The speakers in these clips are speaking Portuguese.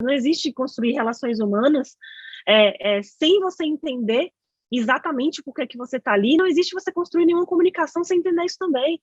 Não existe construir relações humanas sem você entender exatamente por que você está ali. Não existe você construir nenhuma comunicação sem entender isso também.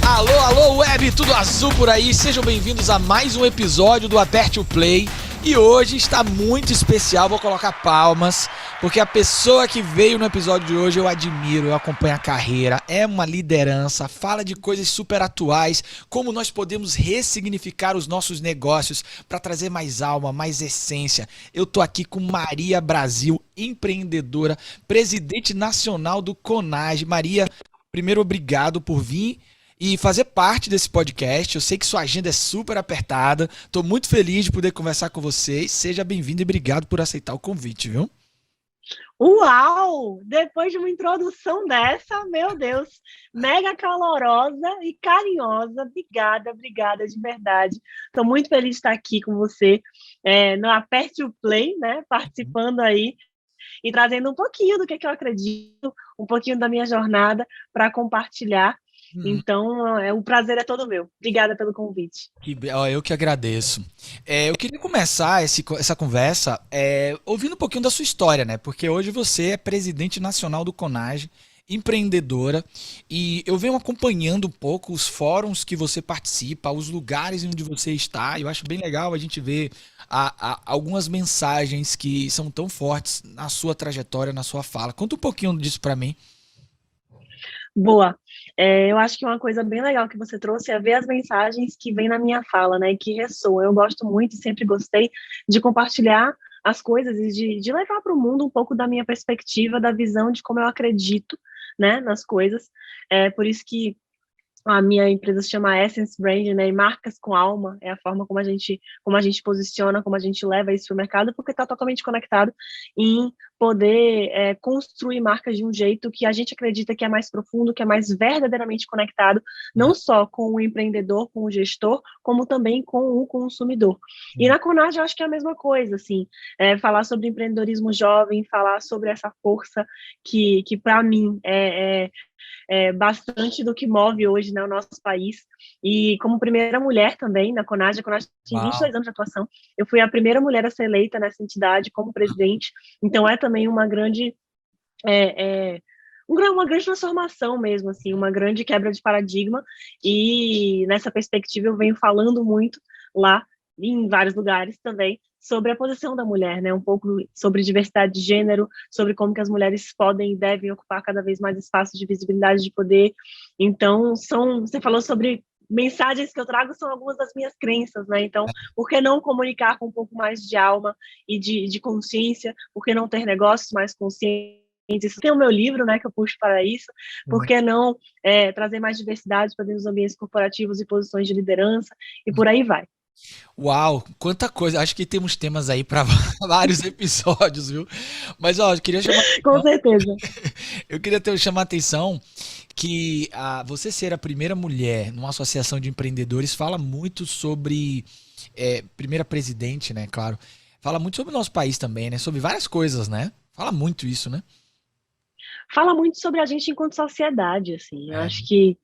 Alô, alô, web, tudo azul por aí? Sejam bem-vindos a mais um episódio do Aperte o Play. E hoje está muito especial, vou colocar palmas, porque a pessoa que veio no episódio de hoje eu admiro, eu acompanho a carreira, é uma liderança, fala de coisas super atuais, como nós podemos ressignificar os nossos negócios para trazer mais alma, mais essência. Eu tô aqui com Maria Brasil, empreendedora, presidente nacional do CONAGE. Maria, primeiro obrigado por vir e fazer parte desse podcast. Eu sei que sua agenda é super apertada. Estou muito feliz de poder conversar com vocês. Seja bem-vindo e obrigado por aceitar o convite, viu? Uau! Depois de uma introdução dessa, meu Deus, mega calorosa e carinhosa. Obrigada de verdade. Estou muito feliz de estar aqui com você no Aperte o Play, né? Participando aí e trazendo um pouquinho do que eu acredito, um pouquinho da minha jornada para compartilhar. Então, o prazer é todo meu. Obrigada pelo convite. Eu que agradeço. Eu queria começar essa conversa ouvindo um pouquinho da sua história, né? Porque hoje você é presidente nacional do CONAGE, empreendedora, e eu venho acompanhando um pouco os fóruns que você participa, os lugares onde você está. Eu acho bem legal a gente ver algumas mensagens que são tão fortes na sua trajetória, na sua fala. Conta um pouquinho disso para mim. Boa. Eu acho que uma coisa bem legal que você trouxe é ver as mensagens que vêm na minha fala, né, e que ressoam. Eu gosto muito e sempre gostei de compartilhar as coisas e de levar para o mundo um pouco da minha perspectiva, da visão de como eu acredito, né, nas coisas. Por isso que a minha empresa se chama Essence Brand, né? E marcas com alma é a forma como a gente posiciona, como a gente leva isso para o mercado, porque está totalmente conectado em poder construir marcas de um jeito que a gente acredita que é mais profundo, que é mais verdadeiramente conectado, não só com o empreendedor, com o gestor, como também com o consumidor. E na Conage eu acho que é a mesma coisa, assim, falar sobre empreendedorismo jovem, falar sobre essa força que para mim bastante do que move hoje, né, o nosso país. E como primeira mulher também na Conage, a Conage tem 22 anos de atuação, eu fui a primeira mulher a ser eleita nessa entidade como presidente, então é também uma grande uma grande transformação mesmo, assim, uma grande quebra de paradigma, e nessa perspectiva eu venho falando muito lá, em vários lugares também, sobre a posição da mulher, né, um pouco sobre diversidade de gênero, sobre como que as mulheres podem e devem ocupar cada vez mais espaços de visibilidade, de poder. Então, você falou sobre mensagens que eu trago, são algumas das minhas crenças, né, então, por que não comunicar com um pouco mais de alma e de consciência, por que não ter negócios mais conscientes? Isso tem o meu livro, né, que eu puxo para isso. Por que não trazer mais diversidade para dentro dos ambientes corporativos e posições de liderança, e por aí vai. Uau, quanta coisa. Acho que temos temas aí para vários episódios, viu? Mas ó, eu queria chamar Com certeza. eu queria chamar a atenção que você ser a primeira mulher numa associação de empreendedores fala muito sobre primeira presidente, né? Claro. Fala muito sobre o nosso país também, né? Sobre várias coisas, né? Fala muito isso, né? Fala muito sobre a gente enquanto sociedade, assim. Eu É. acho que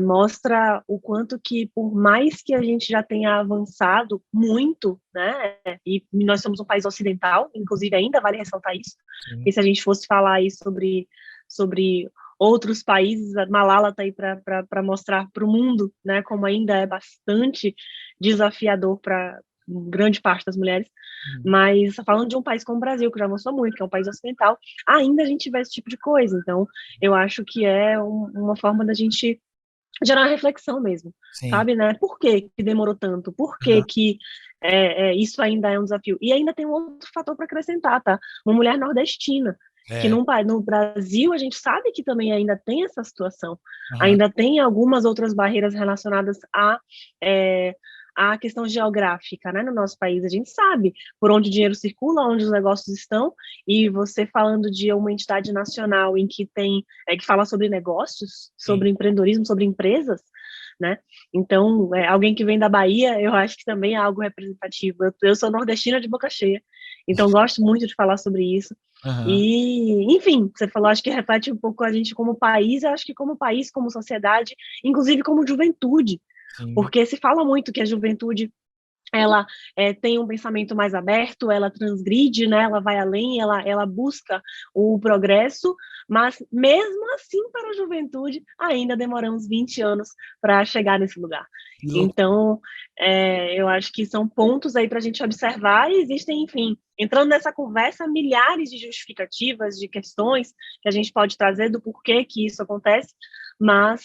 mostra o quanto que, por mais que a gente já tenha avançado muito, né, e nós somos um país ocidental, inclusive ainda vale ressaltar isso, Sim. porque se a gente fosse falar aí sobre outros países, a Malala está aí para mostrar para o mundo, né, como ainda é bastante desafiador para grande parte das mulheres, mas falando de um país como o Brasil, que já avançou muito, que é um país ocidental, ainda a gente vê esse tipo de coisa. Então, eu acho que é uma forma da gente gerar uma reflexão mesmo, Sim. sabe, né? Por que demorou tanto? Por que isso ainda é um desafio? E ainda tem um outro fator para acrescentar, tá? Uma mulher nordestina, que É. no Brasil a gente sabe que também ainda tem essa situação, Aham. ainda tem algumas outras barreiras relacionadas a questão geográfica, né, no nosso país. A gente sabe por onde o dinheiro circula, onde os negócios estão, e você falando de uma entidade nacional em que que fala sobre negócios, Sim. sobre empreendedorismo, sobre empresas, né? Então, alguém que vem da Bahia, eu acho que também é algo representativo. Eu sou nordestina de boca cheia, então gosto muito de falar sobre isso. Aham. E, enfim, você falou, acho que reflete um pouco a gente como país, eu acho que como país, como sociedade, inclusive como juventude, Sim. Porque se fala muito que a juventude ela tem um pensamento mais aberto, ela transgride, né? Ela vai além, ela busca o progresso, mas mesmo assim, para a juventude, ainda demoramos 20 anos para chegar nesse lugar. Que louco. Então, eu acho que são pontos aí para a gente observar e existem, enfim, entrando nessa conversa, milhares de justificativas, de questões que a gente pode trazer do porquê que isso acontece, mas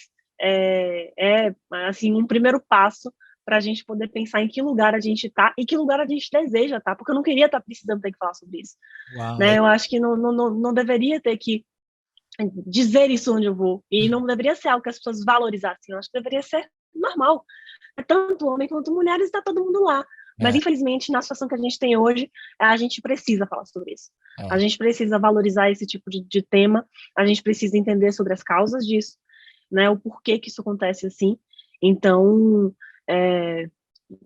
assim, um primeiro passo para a gente poder pensar em que lugar a gente está e que lugar a gente deseja estar, porque eu não queria estar precisando ter que falar sobre isso. Uau, Né? Eu acho que não deveria ter que dizer isso onde eu vou, e não deveria ser algo que as pessoas valorizassem, eu acho que deveria ser normal. É tanto homem quanto mulheres, está todo mundo lá. Mas, é, infelizmente, na situação que a gente tem hoje, a gente precisa falar sobre isso. A é. gente precisa valorizar esse tipo de tema, a gente precisa entender sobre as causas disso, né, o porquê que isso acontece assim. Então,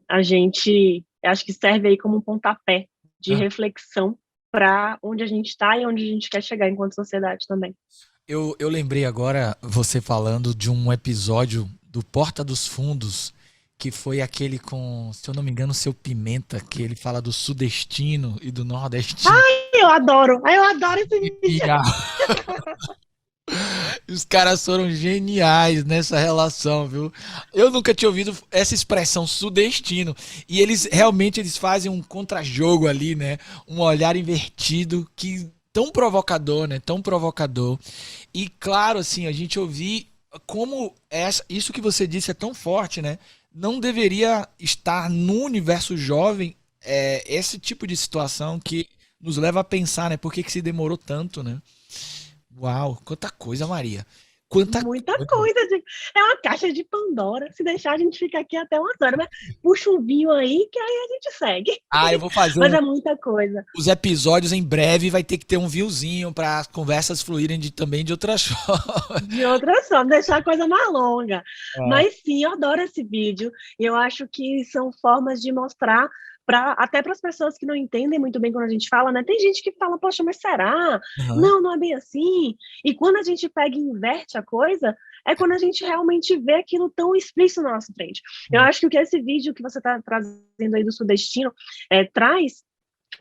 a gente, acho que serve aí como um pontapé de Ah, reflexão para onde a gente está e onde a gente quer chegar enquanto sociedade também. eu lembrei agora você falando de um episódio do Porta dos Fundos, que foi aquele com, se eu não me engano, o Seu Pimenta, que ele fala do sudestino e do nordestino. Eu adoro esse E vídeo. os caras foram geniais nessa relação, viu? Eu nunca tinha ouvido essa expressão sudestino. E eles fazem um contrajogo ali, né? Um olhar invertido que tão provocador, né? Tão provocador. E claro, assim, a gente ouvir como isso que você disse é tão forte, né? Não deveria estar no universo jovem esse tipo de situação que nos leva a pensar, né? Por que que se demorou tanto, né? Uau, quanta coisa, Maria. Quanta Muita coisa. coisa. É uma caixa de Pandora. Se deixar, a gente fica aqui até umas horas. Mas puxa um vinho aí, que aí a gente segue. Ah, eu vou fazer Mas é muita coisa. os episódios em breve, vai ter que ter um vinhozinho para as conversas fluírem também de outras formas. De outra só, deixar a coisa mais longa. É, Mas sim, eu adoro esse vídeo. E eu acho que são formas de mostrar até para as pessoas que não entendem muito bem quando a gente fala, né? Tem gente que fala, poxa, mas será? aham, Não, não é bem assim. E quando a gente pega e inverte a coisa, é quando a gente realmente vê aquilo tão explícito na nossa frente. Eu acho que o que esse vídeo que você está trazendo aí do Sudestino traz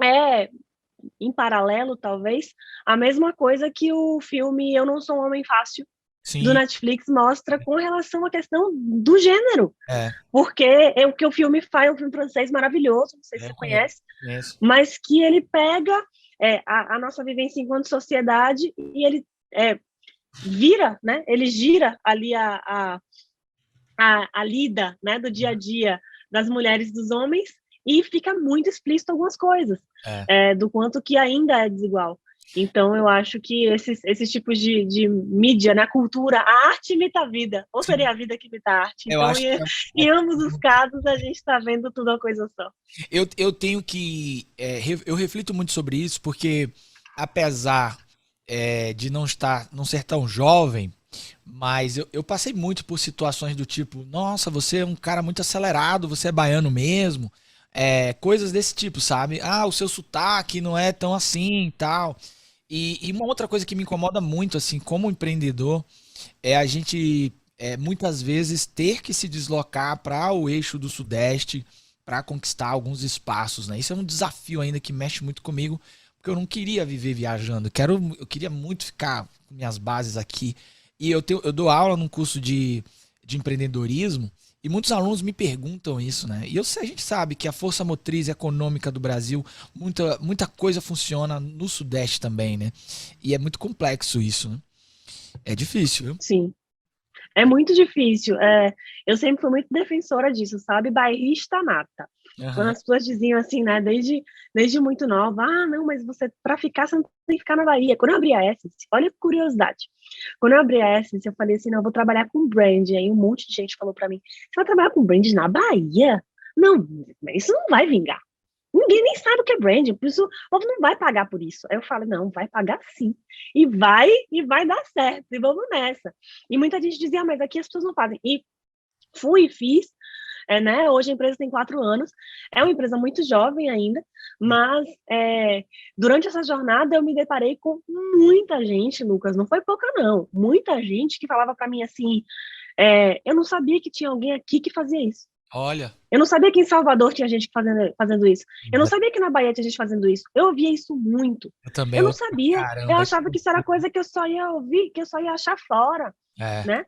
é, em paralelo, talvez, a mesma coisa que o filme Eu Não Sou um Homem Fácil, do sim, Netflix, mostra com relação à questão do gênero. é, Porque o que o filme faz, é um filme francês maravilhoso, não sei se eu você conheço, conhece, conheço. mas que ele pega a nossa vivência enquanto sociedade e ele vira, né? Ele gira ali a lida, né, do dia a dia das mulheres e dos homens e fica muito explícito algumas coisas, É. do quanto que ainda é desigual. Então, eu acho que esses tipos de mídia, né, cultura, a arte imita a vida, ou Sim, seria a vida que imita a arte. eu Então, acho que em ambos os casos, a gente está vendo tudo uma coisa só. eu tenho que. Eu reflito muito sobre isso, porque apesar de não ser tão jovem, mas eu passei muito por situações do tipo, nossa, você é um cara muito acelerado, você é baiano mesmo. Coisas desse tipo, sabe? Ah, o seu sotaque não é tão assim e tal. E uma outra coisa que me incomoda muito, assim, como empreendedor, é a gente muitas vezes ter que se deslocar para o eixo do Sudeste para conquistar alguns espaços, né? Isso é um desafio ainda que mexe muito comigo, porque eu não queria viver viajando. Eu queria muito ficar com minhas bases aqui. E eu dou aula num curso de empreendedorismo e muitos alunos me perguntam isso, né? E a gente sabe que a força motriz econômica do Brasil, muita coisa funciona no Sudeste também, né? E é muito complexo isso, né? É difícil, viu? Sim. É muito difícil. Eu sempre fui muito defensora disso, sabe? Bairrista nata. Quando Aham. as pessoas diziam assim, né, desde muito nova, não, mas para ficar, você não tem que ficar na Bahia. Quando eu abri a Essence, olha que curiosidade. Quando eu abri a Essence, eu falei assim, não, eu vou trabalhar com brand. Aí um monte de gente falou para mim, você vai trabalhar com brand na Bahia? Não, isso não vai vingar. Ninguém nem sabe o que é brand, por isso o povo não vai pagar por isso. Aí eu falo, não, vai pagar sim. E vai dar certo, e vamos nessa. E muita gente dizia, mas aqui as pessoas não fazem. E fui e fiz, né? Hoje a empresa tem 4 anos, é uma empresa muito jovem ainda, mas durante essa jornada eu me deparei com muita gente, Lucas, não foi pouca não, muita gente que falava para mim assim, Eu não sabia que tinha alguém aqui que fazia isso. Olha. Eu não sabia que em Salvador tinha gente fazendo isso. Eu não sabia que na Bahia tinha gente fazendo isso. Eu ouvia isso muito. Eu também Eu não ouço pra sabia. Eu caramba. achava que isso era coisa que eu só ia ouvir, que eu só ia achar fora, É. né?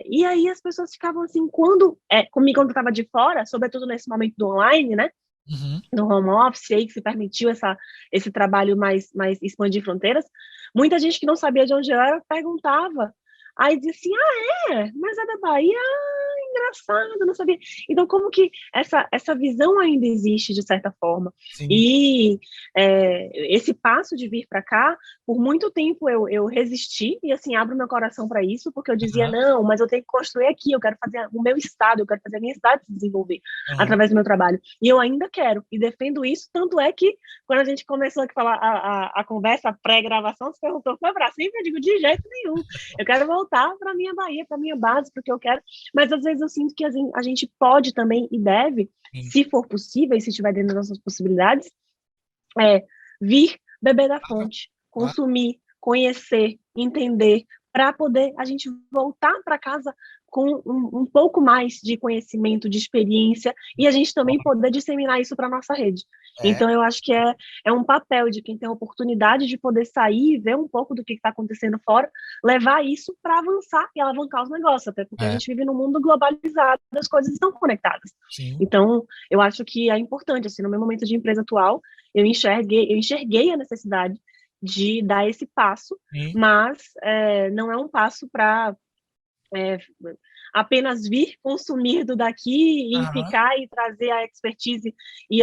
E aí as pessoas ficavam assim, comigo quando eu estava de fora, sobretudo nesse momento do online, né? Uhum. No home office, aí que se permitiu esse trabalho mais expandir fronteiras, muita gente que não sabia de onde eu era perguntava. Aí dizia assim, mas é da Bahia? Engraçado, não sabia. Então, como que essa visão ainda existe, de certa forma? Sim. E esse passo de vir para cá, por muito tempo eu resisti, e assim, abro meu coração para isso, porque eu dizia, não, mas eu tenho que construir aqui, eu quero fazer o meu estado, eu quero fazer a minha cidade se desenvolver através do meu trabalho. E eu ainda quero, e defendo isso, tanto é que, quando a gente começou a falar a conversa, a pré-gravação, você perguntou, foi para sempre? Eu digo, de jeito nenhum. Eu quero voltar para minha Bahia, para minha base, porque eu quero, mas às vezes eu sinto que a gente pode também e deve, se for possível e se estiver dentro das nossas possibilidades, vir beber da fonte, consumir, conhecer, entender, para poder a gente voltar para casa com um pouco mais de conhecimento, de experiência, e a gente também poder disseminar isso para a nossa rede. Então, eu acho que é um papel de quem tem a oportunidade de poder sair e ver um pouco do que está acontecendo fora, levar isso para avançar e alavancar os negócios, até porque a gente vive num mundo globalizado, as coisas estão conectadas. Sim. Então, eu acho que é importante, assim, no meu momento de empresa atual, eu enxerguei a necessidade de dar esse passo, mas não é um passo para apenas vir consumir do daqui e ficar e trazer a expertise e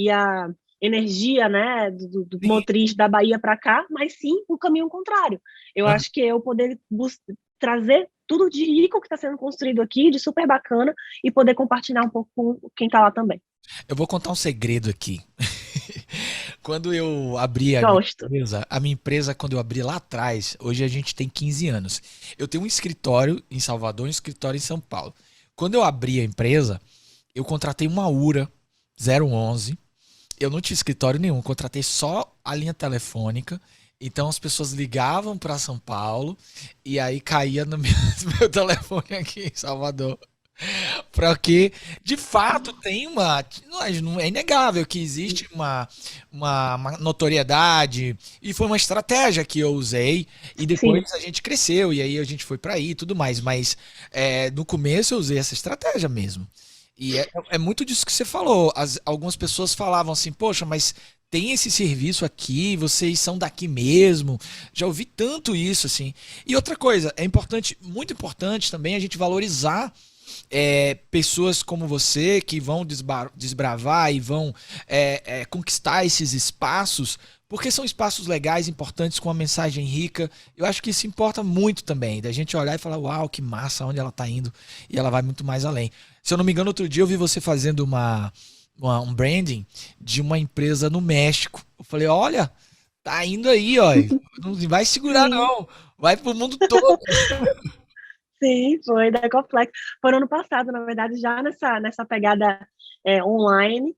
a energia, né, do motriz da Bahia para cá, mas sim o caminho contrário. Eu acho que eu poder trazer tudo de rico que está sendo construído aqui, de super bacana, e poder compartilhar um pouco com quem está lá também. Eu vou contar um segredo aqui. Quando eu abri a minha empresa, quando eu abri lá atrás, hoje a gente tem 15 anos. Eu tenho um escritório em Salvador e um escritório em São Paulo. Quando eu abri a empresa, eu contratei uma URA 011. Eu não tinha escritório nenhum, contratei só a linha telefônica. Então as pessoas ligavam para São Paulo e aí caía no meu telefone aqui em Salvador. Porque, de fato, tem não é inegável que existe uma notoriedade, e foi uma estratégia que eu usei, e depois a gente cresceu, e aí a gente foi para aí e tudo mais, mas no começo eu usei essa estratégia mesmo. E é muito disso que você falou. Algumas pessoas falavam assim, poxa, mas tem esse serviço aqui, vocês são daqui mesmo. Já ouvi tanto isso, assim. E outra coisa, é importante, muito importante também a gente valorizar pessoas como você que vão desbravar e vão conquistar esses espaços, porque são espaços legais, importantes, com uma mensagem rica. Eu acho que isso importa muito também, da gente olhar e falar, uau, que massa, onde ela tá indo, e ela vai muito mais além. Se eu não me engano, outro dia eu vi você fazendo um branding de uma empresa no México. Eu falei, olha, tá indo aí, ó, não vai segurar não, vai pro mundo todo. Sim, foi da Ecoflex. Foi no ano passado, na verdade, já nessa pegada online.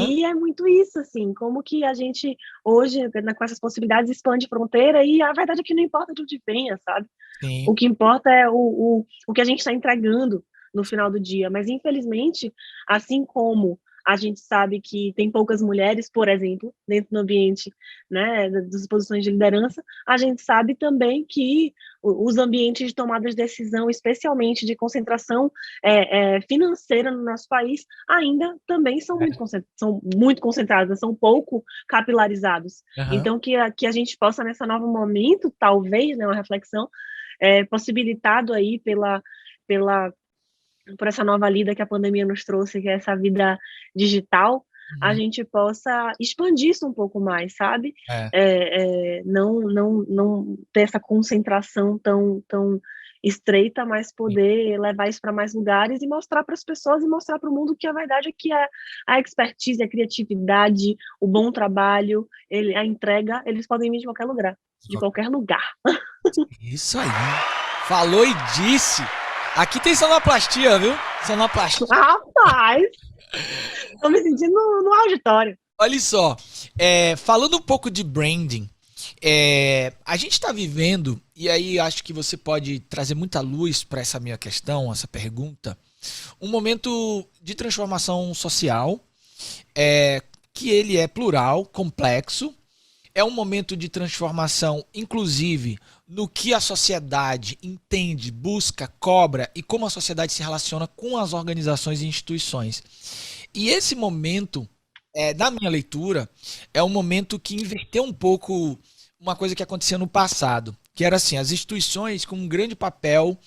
E é muito isso, assim, como que a gente hoje, com essas possibilidades, expande fronteira, e a verdade é que não importa de onde venha, sabe? Sim. O que importa é o que a gente está entregando no final do dia. Mas, infelizmente, assim como a gente sabe que tem poucas mulheres, por exemplo, dentro do ambiente, né, das posições de liderança, a gente sabe também que os ambientes de tomada de decisão, especialmente de concentração financeira no nosso país, ainda também são muito concentradas, são pouco capilarizados. Então, que a gente possa, nesse novo momento, talvez, né, uma reflexão, possibilitado aí por essa nova lida que a pandemia nos trouxe, que é essa vida digital, a gente possa expandir isso um pouco mais, sabe? Não ter essa concentração tão estreita, mas poder levar isso para mais lugares e mostrar para as pessoas e mostrar para o mundo que a verdade é que a expertise, a criatividade, o bom trabalho, a entrega, eles podem vir de qualquer lugar. De qualquer lugar. Isso aí. Falou e disse. Aqui tem sonoplastia, viu? Sonoplastia. Rapaz! Tô me sentindo no auditório. Olha só, falando um pouco de branding, A gente está vivendo, e aí acho que você pode trazer muita luz para essa minha questão, essa pergunta, um momento de transformação social, que ele é plural, complexo, é um momento de transformação, inclusive, no que a sociedade entende, busca, cobra e como a sociedade se relaciona com as organizações e instituições. E esse momento, na minha leitura, é um momento que inverteu um pouco uma coisa que acontecia no passado, que era assim, as instituições com um grande papel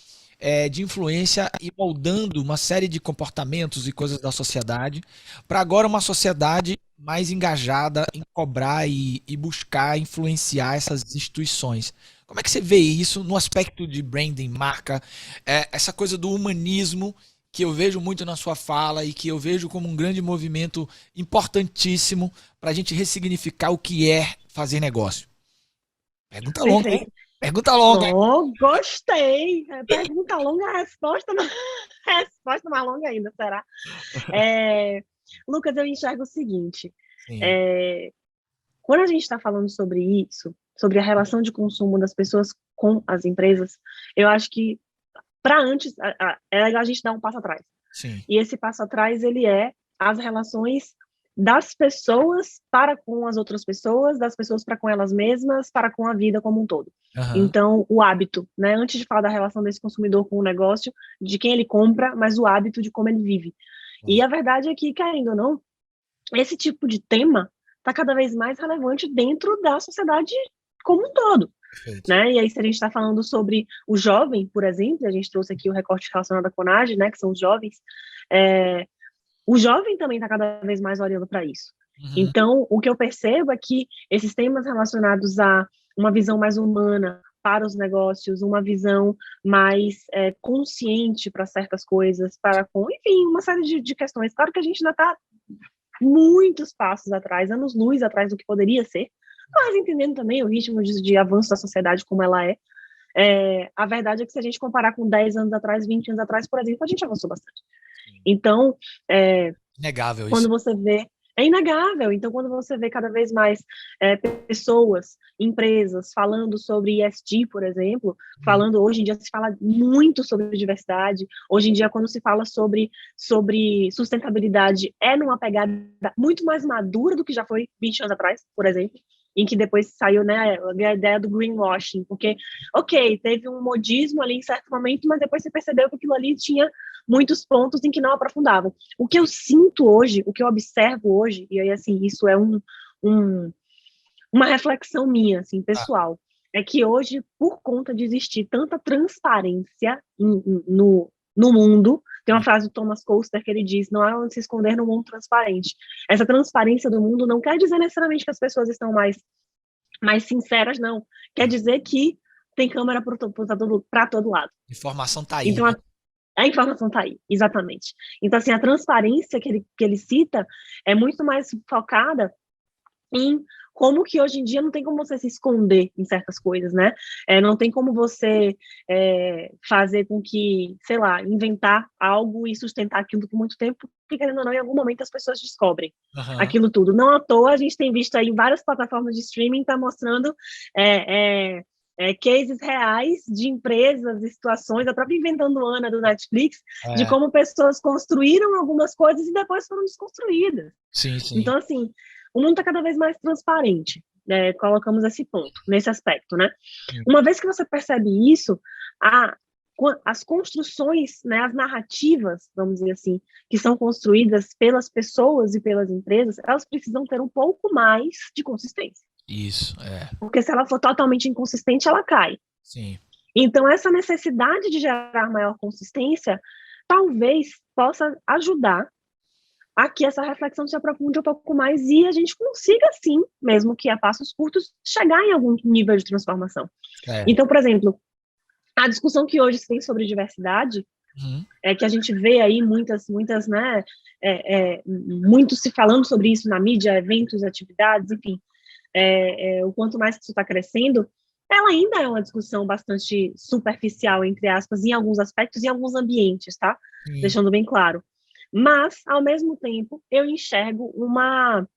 de influência e moldando uma série de comportamentos e coisas da sociedade, para agora uma sociedade mais engajada em cobrar e buscar influenciar essas instituições. Como é que você vê isso no aspecto de branding, marca, essa coisa do humanismo que eu vejo muito na sua fala e que eu vejo como um grande movimento importantíssimo para a gente ressignificar o que é fazer negócio? Pergunta longa, hein? Perfeito. Pergunta longa, hein? Oh, gostei. Pergunta longa, a resposta, resposta mais longa ainda, será? Lucas, eu enxergo o seguinte. Sim. é, Quando a gente está falando sobre isso, sobre a relação de consumo das pessoas com as empresas, eu acho que, para antes, é legal a gente dar um passo atrás. Sim. E esse passo atrás, ele é as relações das pessoas para com as outras pessoas, das pessoas para com elas mesmas, para com a vida como um todo. Uhum. Então, o hábito, né? Antes de falar da relação desse consumidor com o negócio, de quem ele compra, mas o hábito de como ele vive. E a verdade é que, querendo ou não, esse tipo de tema está cada vez mais relevante dentro da sociedade como um todo. Perfeito. Né? E aí, se a gente está falando sobre o jovem, por exemplo, a gente trouxe aqui o recorte relacionado à CONAGE, né, que são os jovens, o jovem também está cada vez mais olhando para isso. Uhum. Então, o que eu percebo é que esses temas relacionados a uma visão mais humana para os negócios, uma visão mais consciente para certas coisas, enfim, uma série de questões. Claro que a gente ainda está muitos passos atrás, anos-luz atrás do que poderia ser, mas entendendo também o ritmo de avanço da sociedade como ela é. A verdade é que se a gente comparar com 10 anos atrás, 20 anos atrás, por exemplo, a gente avançou bastante. Então, Inegável quando isso. você vê, é inegável. Então, quando você vê cada vez mais pessoas, empresas falando sobre ESG, por exemplo, hoje em dia se fala muito sobre diversidade, hoje em dia quando se fala sobre sustentabilidade, é numa pegada muito mais madura do que já foi 20 anos atrás, por exemplo, em que depois saiu, né, a ideia do greenwashing, porque, ok, teve um modismo ali em certo momento, mas depois você percebeu que aquilo ali tinha muitos pontos em que não aprofundava. O que eu sinto hoje, o que eu observo hoje, e aí, assim, isso é uma reflexão minha, assim, pessoal, é que hoje, por conta de existir tanta transparência no mundo, tem uma frase do Thomas Koester que ele diz, não há onde se esconder no mundo transparente. Essa transparência do mundo não quer dizer necessariamente que as pessoas estão mais sinceras, não. Quer dizer que tem câmera para todo lado. A informação tá aí. Então, Né? a informação está aí, exatamente. Então, assim, a transparência que ele cita é muito mais focada em como que hoje em dia não tem como você se esconder em certas coisas, né? Não tem como você fazer com que, sei lá, inventar algo e sustentar aquilo por muito tempo, porque, querendo ou não, em algum momento as pessoas descobrem aquilo tudo. Não à toa, a gente tem visto aí várias plataformas de streaming tá mostrando cases reais de empresas e situações, a própria Inventando Ana do Netflix, de como pessoas construíram algumas coisas e depois foram desconstruídas. Sim, sim. Então, assim, o mundo está cada vez mais transparente, né? Colocamos esse ponto, nesse aspecto, né? Uma vez que você percebe isso, as construções, né, as narrativas, vamos dizer assim, que são construídas pelas pessoas e pelas empresas, elas precisam ter um pouco mais de consistência. Isso, Porque se ela for totalmente inconsistente, ela cai. Sim. Então, essa necessidade de gerar maior consistência talvez possa ajudar a que essa reflexão se aprofunde um pouco mais e a gente consiga, sim, mesmo que a passos curtos, chegar em algum nível de transformação. Então, por exemplo, a discussão que hoje se tem sobre diversidade, é que a gente vê aí muitas, né, muito se falando sobre isso na mídia, eventos, atividades, enfim, o quanto mais isso está crescendo, ela ainda é uma discussão bastante superficial, entre aspas, em alguns aspectos, em alguns ambientes, tá? Sim. Deixando bem claro. Mas, ao mesmo tempo, eu enxergo uma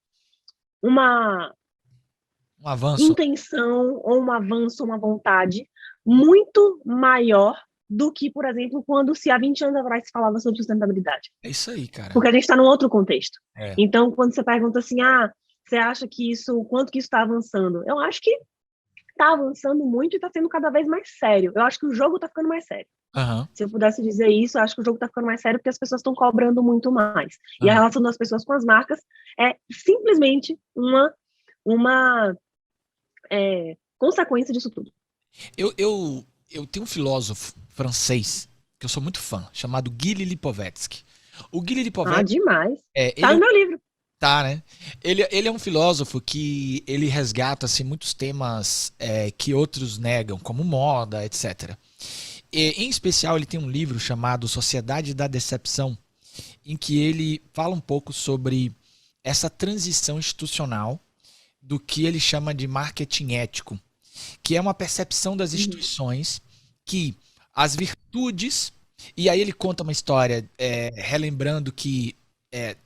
Um avanço. intenção ou um avanço, uma vontade muito maior do que, por exemplo, quando se há 20 anos atrás se falava sobre sustentabilidade. É isso aí, cara. Porque a gente está num outro contexto. É. Então, quando você pergunta assim, você acha que isso, quanto que isso está avançando? Eu acho que está avançando muito e está sendo cada vez mais sério. Eu acho que o jogo está ficando mais sério. Uhum. Se eu pudesse dizer isso, eu acho que o jogo está ficando mais sério porque as pessoas estão cobrando muito mais. E a relação das pessoas com as marcas é simplesmente uma consequência disso tudo. Eu tenho um filósofo francês que eu sou muito fã, chamado Guy Lipovetsky. O Guy Lipovetsky... demais. Ele tá no meu livro. Tá, né? Ele é um filósofo que ele resgata assim, muitos temas que outros negam, como moda, etc. Em especial, ele tem um livro chamado Sociedade da Decepção, em que ele fala um pouco sobre essa transição institucional do que ele chama de marketing ético, que é uma percepção das instituições que as virtudes... E aí ele conta uma história relembrando que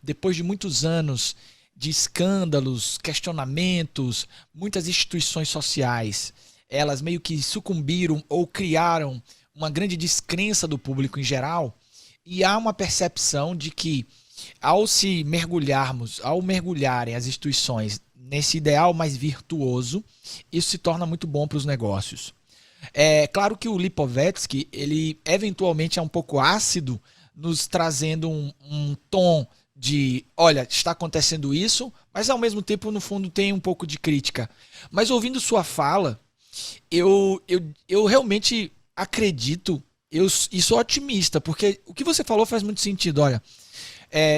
depois de muitos anos de escândalos, questionamentos, muitas instituições sociais, elas meio que sucumbiram ou criaram uma grande descrença do público em geral, e há uma percepção de que ao mergulharem as instituições nesse ideal mais virtuoso, isso se torna muito bom para os negócios. É claro que o Lipovetsky, ele eventualmente é um pouco ácido, nos trazendo um tom de, olha, está acontecendo isso, mas ao mesmo tempo, no fundo, tem um pouco de crítica. Mas ouvindo sua fala, eu realmente acredito, e sou otimista, porque o que você falou faz muito sentido. Olha,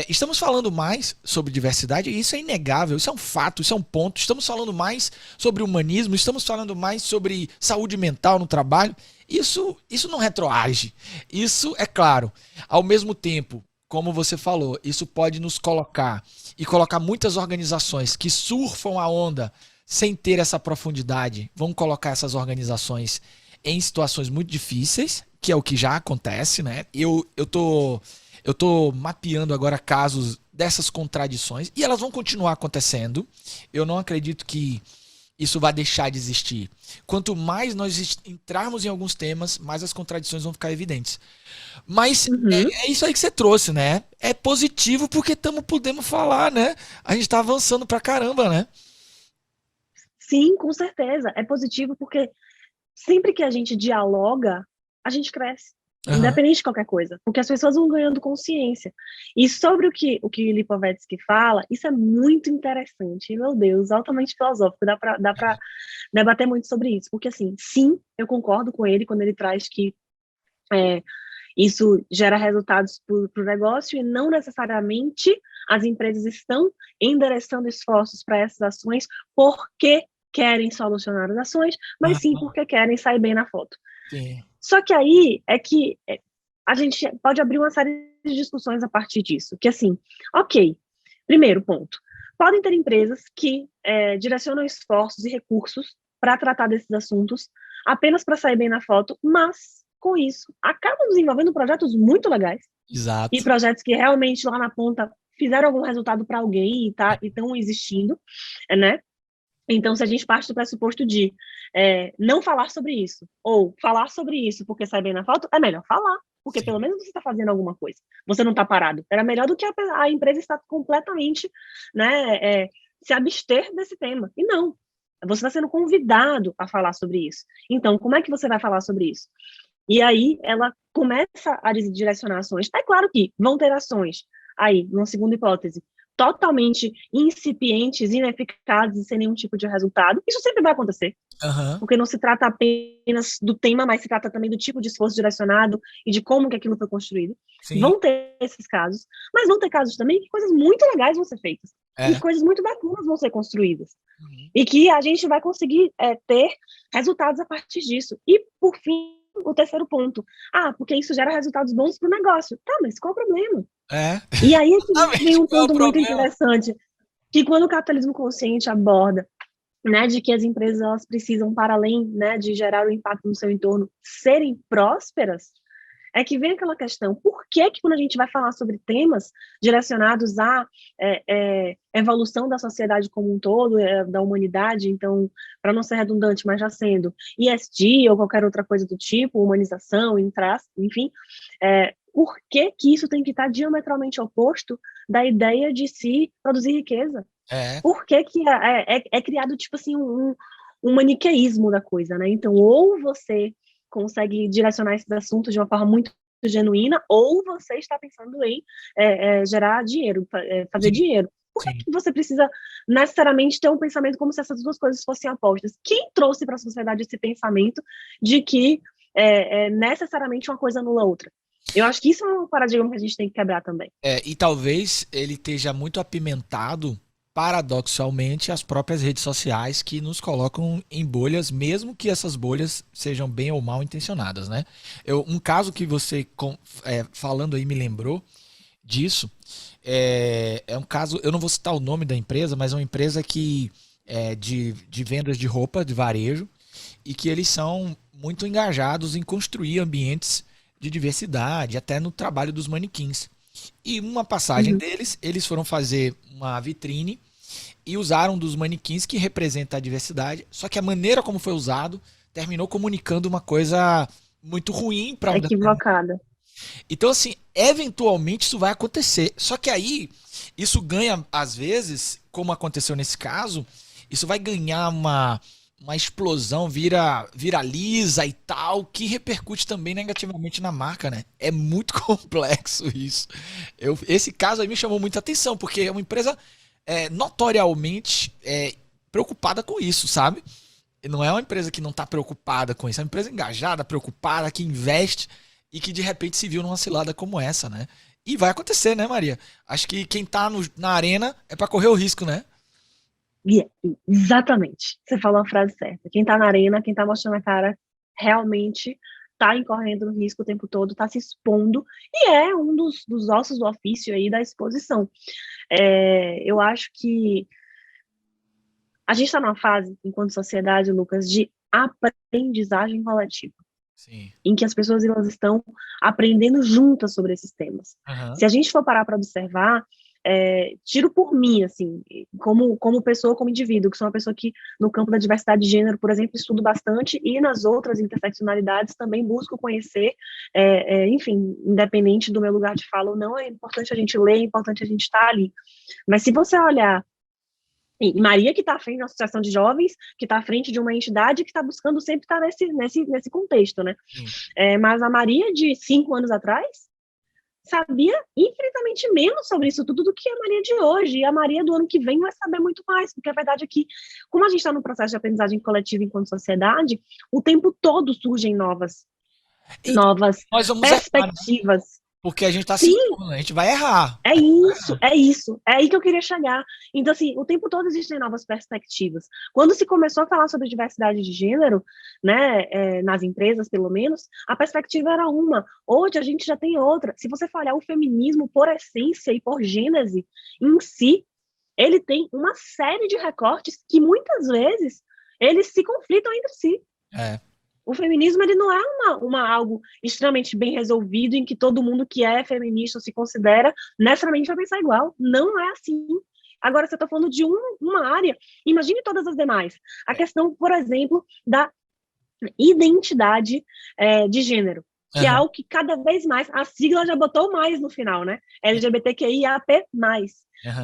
estamos falando mais sobre diversidade, e isso é inegável, isso é um fato, isso é um ponto. Estamos falando mais sobre humanismo, estamos falando mais sobre saúde mental no trabalho. Isso não retroage. Isso é claro. Ao mesmo tempo, como você falou, isso pode nos colocar e colocar muitas organizações que surfam a onda sem ter essa profundidade. Vão colocar essas organizações em situações muito difíceis, que é o que já acontece, né? Eu tô mapeando agora casos dessas contradições e elas vão continuar acontecendo. Eu não acredito que isso vai deixar de existir. Quanto mais nós entrarmos em alguns temas, mais as contradições vão ficar evidentes. Mas é isso aí que você trouxe, né? É positivo porque podemos falar, né? A gente tá avançando pra caramba, né? Sim, com certeza. É positivo porque sempre que a gente dialoga, a gente cresce. Independente de qualquer coisa, porque as pessoas vão ganhando consciência. E sobre o que Lipovetsky fala, isso é muito interessante, meu Deus, altamente filosófico, dá para debater muito sobre isso, porque assim, sim, eu concordo com ele quando ele traz que isso gera resultados para o negócio e não necessariamente as empresas estão endereçando esforços para essas ações porque querem solucionar as ações, mas sim porque querem sair bem na foto. Sim. Só que aí é que a gente pode abrir uma série de discussões a partir disso, que assim, ok, primeiro ponto, podem ter empresas que direcionam esforços e recursos para tratar desses assuntos apenas para sair bem na foto, mas com isso acabam desenvolvendo projetos muito legais. Exato. E projetos que realmente lá na ponta fizeram algum resultado para alguém e estão existindo, né? Então, se a gente parte do pressuposto de não falar sobre isso, ou falar sobre isso porque sai bem na foto, é melhor falar, porque pelo menos você está fazendo alguma coisa. Você não está parado. Era melhor do que a empresa estar completamente, né, se abster desse tema. E não. Você está sendo convidado a falar sobre isso. Então, como é que você vai falar sobre isso? E aí, ela começa a direcionar ações. É claro que vão ter ações aí, numa segunda hipótese, totalmente incipientes, ineficazes e sem nenhum tipo de resultado. Isso sempre vai acontecer, porque não se trata apenas do tema, mas se trata também do tipo de esforço direcionado e de como que aquilo foi construído. Sim. Vão ter esses casos, mas vão ter casos também que coisas muito legais vão ser feitas, e coisas muito bacanas vão ser construídas, e que a gente vai conseguir ter resultados a partir disso. E, por fim, o terceiro ponto. Porque isso gera resultados bons para o negócio. Tá, mas qual o problema? E aí é que vem um ponto muito interessante, que quando o capitalismo consciente aborda, né, de que as empresas elas precisam, para além, né, de gerar o impacto no seu entorno, serem prósperas, é que vem aquela questão, por que que quando a gente vai falar sobre temas direcionados à evolução da sociedade como um todo, da humanidade, então, para não ser redundante, mas já sendo ESG ou qualquer outra coisa do tipo, humanização, enfim, por que que isso tem que estar diametralmente oposto da ideia de se produzir riqueza? Por que que é criado, tipo assim, um maniqueísmo da coisa, né? Então, ou você consegue direcionar esses assuntos de uma forma muito genuína, ou você está pensando em gerar dinheiro, fazer dinheiro. Por que que você precisa necessariamente ter um pensamento como se essas duas coisas fossem opostas? Quem trouxe para a sociedade esse pensamento de que necessariamente uma coisa anula a outra? Eu acho que isso é um paradigma que a gente tem que quebrar também. E talvez ele esteja muito apimentado, paradoxalmente, as próprias redes sociais que nos colocam em bolhas, mesmo que essas bolhas sejam bem ou mal intencionadas, né? Um caso que você, falando aí, me lembrou disso, é um caso, eu não vou citar o nome da empresa, mas é uma empresa que de vendas de roupa, de varejo, e que eles são muito engajados em construir ambientes de diversidade, até no trabalho dos manequins. E uma passagem deles, eles foram fazer uma vitrine e usaram um dos manequins que representa a diversidade, só que a maneira como foi usado terminou comunicando uma coisa muito ruim para um equivocada. Então, assim, eventualmente isso vai acontecer. Só que aí, isso ganha, às vezes, como aconteceu nesse caso, isso vai ganhar uma explosão, viraliza e tal, que repercute também negativamente na marca, né? É muito complexo isso. Esse caso aí me chamou muita atenção, porque é uma empresa notoriamente preocupada com isso, sabe? Não é uma empresa que não está preocupada com isso, é uma empresa engajada, preocupada, que investe e que de repente se viu numa cilada como essa, né? E vai acontecer, né, Maria? Acho que quem tá na arena é para correr o risco, né? Exatamente. Você falou a frase certa. Quem tá na arena, quem tá mostrando a cara, realmente tá incorrendo no risco o tempo todo, tá se expondo, e é um dos ossos do ofício aí da exposição. Eu acho que a gente está numa fase, enquanto sociedade, Lucas, de aprendizagem coletiva. Sim. Em que as pessoas elas estão aprendendo juntas sobre esses temas. Se a gente for parar para observar, tiro por mim, assim, como pessoa, como indivíduo, que sou uma pessoa que no campo da diversidade de gênero, por exemplo, estudo bastante, e nas outras interseccionalidades também busco conhecer, enfim, independente do meu lugar de fala ou não, é importante a gente ler, é importante a gente estar ali. Mas se você olhar e Maria, que está à frente de uma associação de jovens, que está à frente de uma entidade que está buscando sempre estar nesse contexto, né? Mas a Maria de 5 anos atrás sabia infinitamente menos sobre isso tudo do que a Maria de hoje. E a Maria do ano que vem vai saber muito mais, porque a verdade é que, como a gente está no processo de aprendizagem coletiva enquanto sociedade, o tempo todo surgem novas perspectivas. Errar, né? Porque a gente está Sim, a gente vai errar. É isso. É aí que eu queria chegar. Então, assim, o tempo todo existem novas perspectivas. Quando se começou a falar sobre diversidade de gênero, né, nas empresas, pelo menos, a perspectiva era uma. Hoje a gente já tem outra. Se você for olhar o feminismo por essência e por gênese em si, ele tem uma série de recortes que muitas vezes eles se conflitam entre si. O feminismo ele não é algo extremamente bem resolvido em que todo mundo que é feminista ou se considera necessariamente vai pensar igual. Não é assim. Agora, você está falando de uma área, imagine todas as demais. A questão, por exemplo, da identidade de gênero, que é algo que cada vez mais, a sigla já botou mais no final, né? LGBTQIAP+.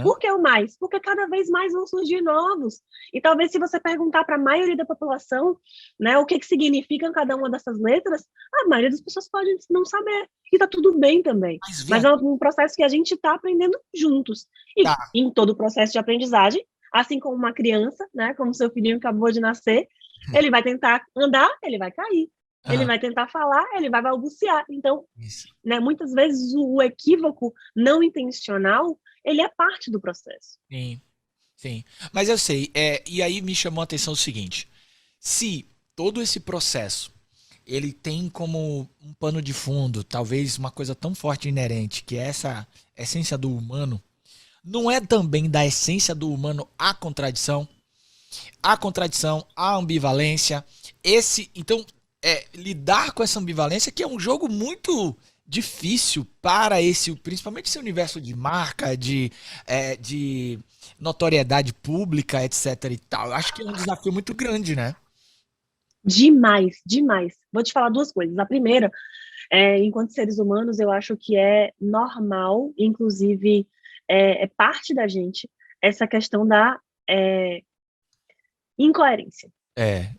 Por que o mais? Porque cada vez mais vão surgir novos. E talvez se você perguntar para a maioria da população, né, o que significam cada uma dessas letras, a maioria das pessoas pode não saber. E tá tudo bem também. Mas é um processo que a gente está aprendendo juntos. E em todo o processo de aprendizagem, assim como uma criança, né, como seu filhinho acabou de nascer, ele vai tentar andar, ele vai cair. Ele vai tentar falar, ele vai balbuciar. Então, né, muitas vezes o equívoco não intencional, ele é parte do processo. Sim. Mas eu sei, e aí me chamou a atenção o seguinte, se todo esse processo, ele tem como um pano de fundo, talvez uma coisa tão forte e inerente, que é essa essência do humano, não é também da essência do humano a contradição, a ambivalência, então lidar com essa ambivalência, que é um jogo muito difícil para principalmente esse universo de marca, de notoriedade pública, etc e tal. Eu acho que é um desafio muito grande, né? Demais, demais. Vou te falar duas coisas. A primeira, enquanto seres humanos, eu acho que é normal, inclusive é parte da gente, essa questão da incoerência. É,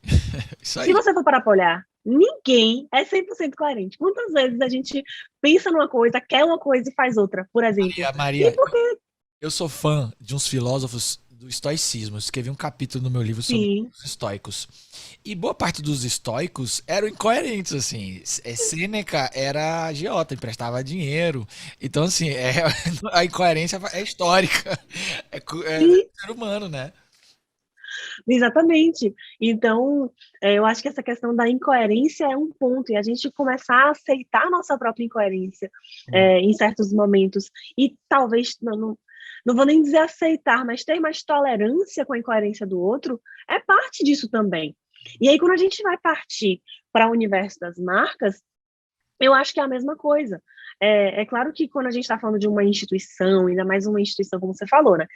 isso Se aí. você for parar para olhar, ninguém é 100% coerente. Quantas vezes a gente pensa numa coisa, quer uma coisa e faz outra, por exemplo? E Maria, por que eu sou fã de uns filósofos do estoicismo. Eu escrevi um capítulo no meu livro sobre sim? os estoicos. E boa parte dos estoicos eram incoerentes, assim. Sêneca era agiota, emprestava dinheiro. Então, assim, a incoerência é histórica. É E ser humano, né? exatamente. Então, eu acho que essa questão da incoerência é um ponto, e a gente começar a aceitar a nossa própria incoerência em certos momentos, e talvez, não vou nem dizer aceitar, mas ter mais tolerância com a incoerência do outro, é parte disso também. E aí, quando a gente vai partir para o universo das marcas, eu acho que é a mesma coisa. Claro que quando a gente está falando de uma instituição, ainda mais uma instituição, como você falou, né?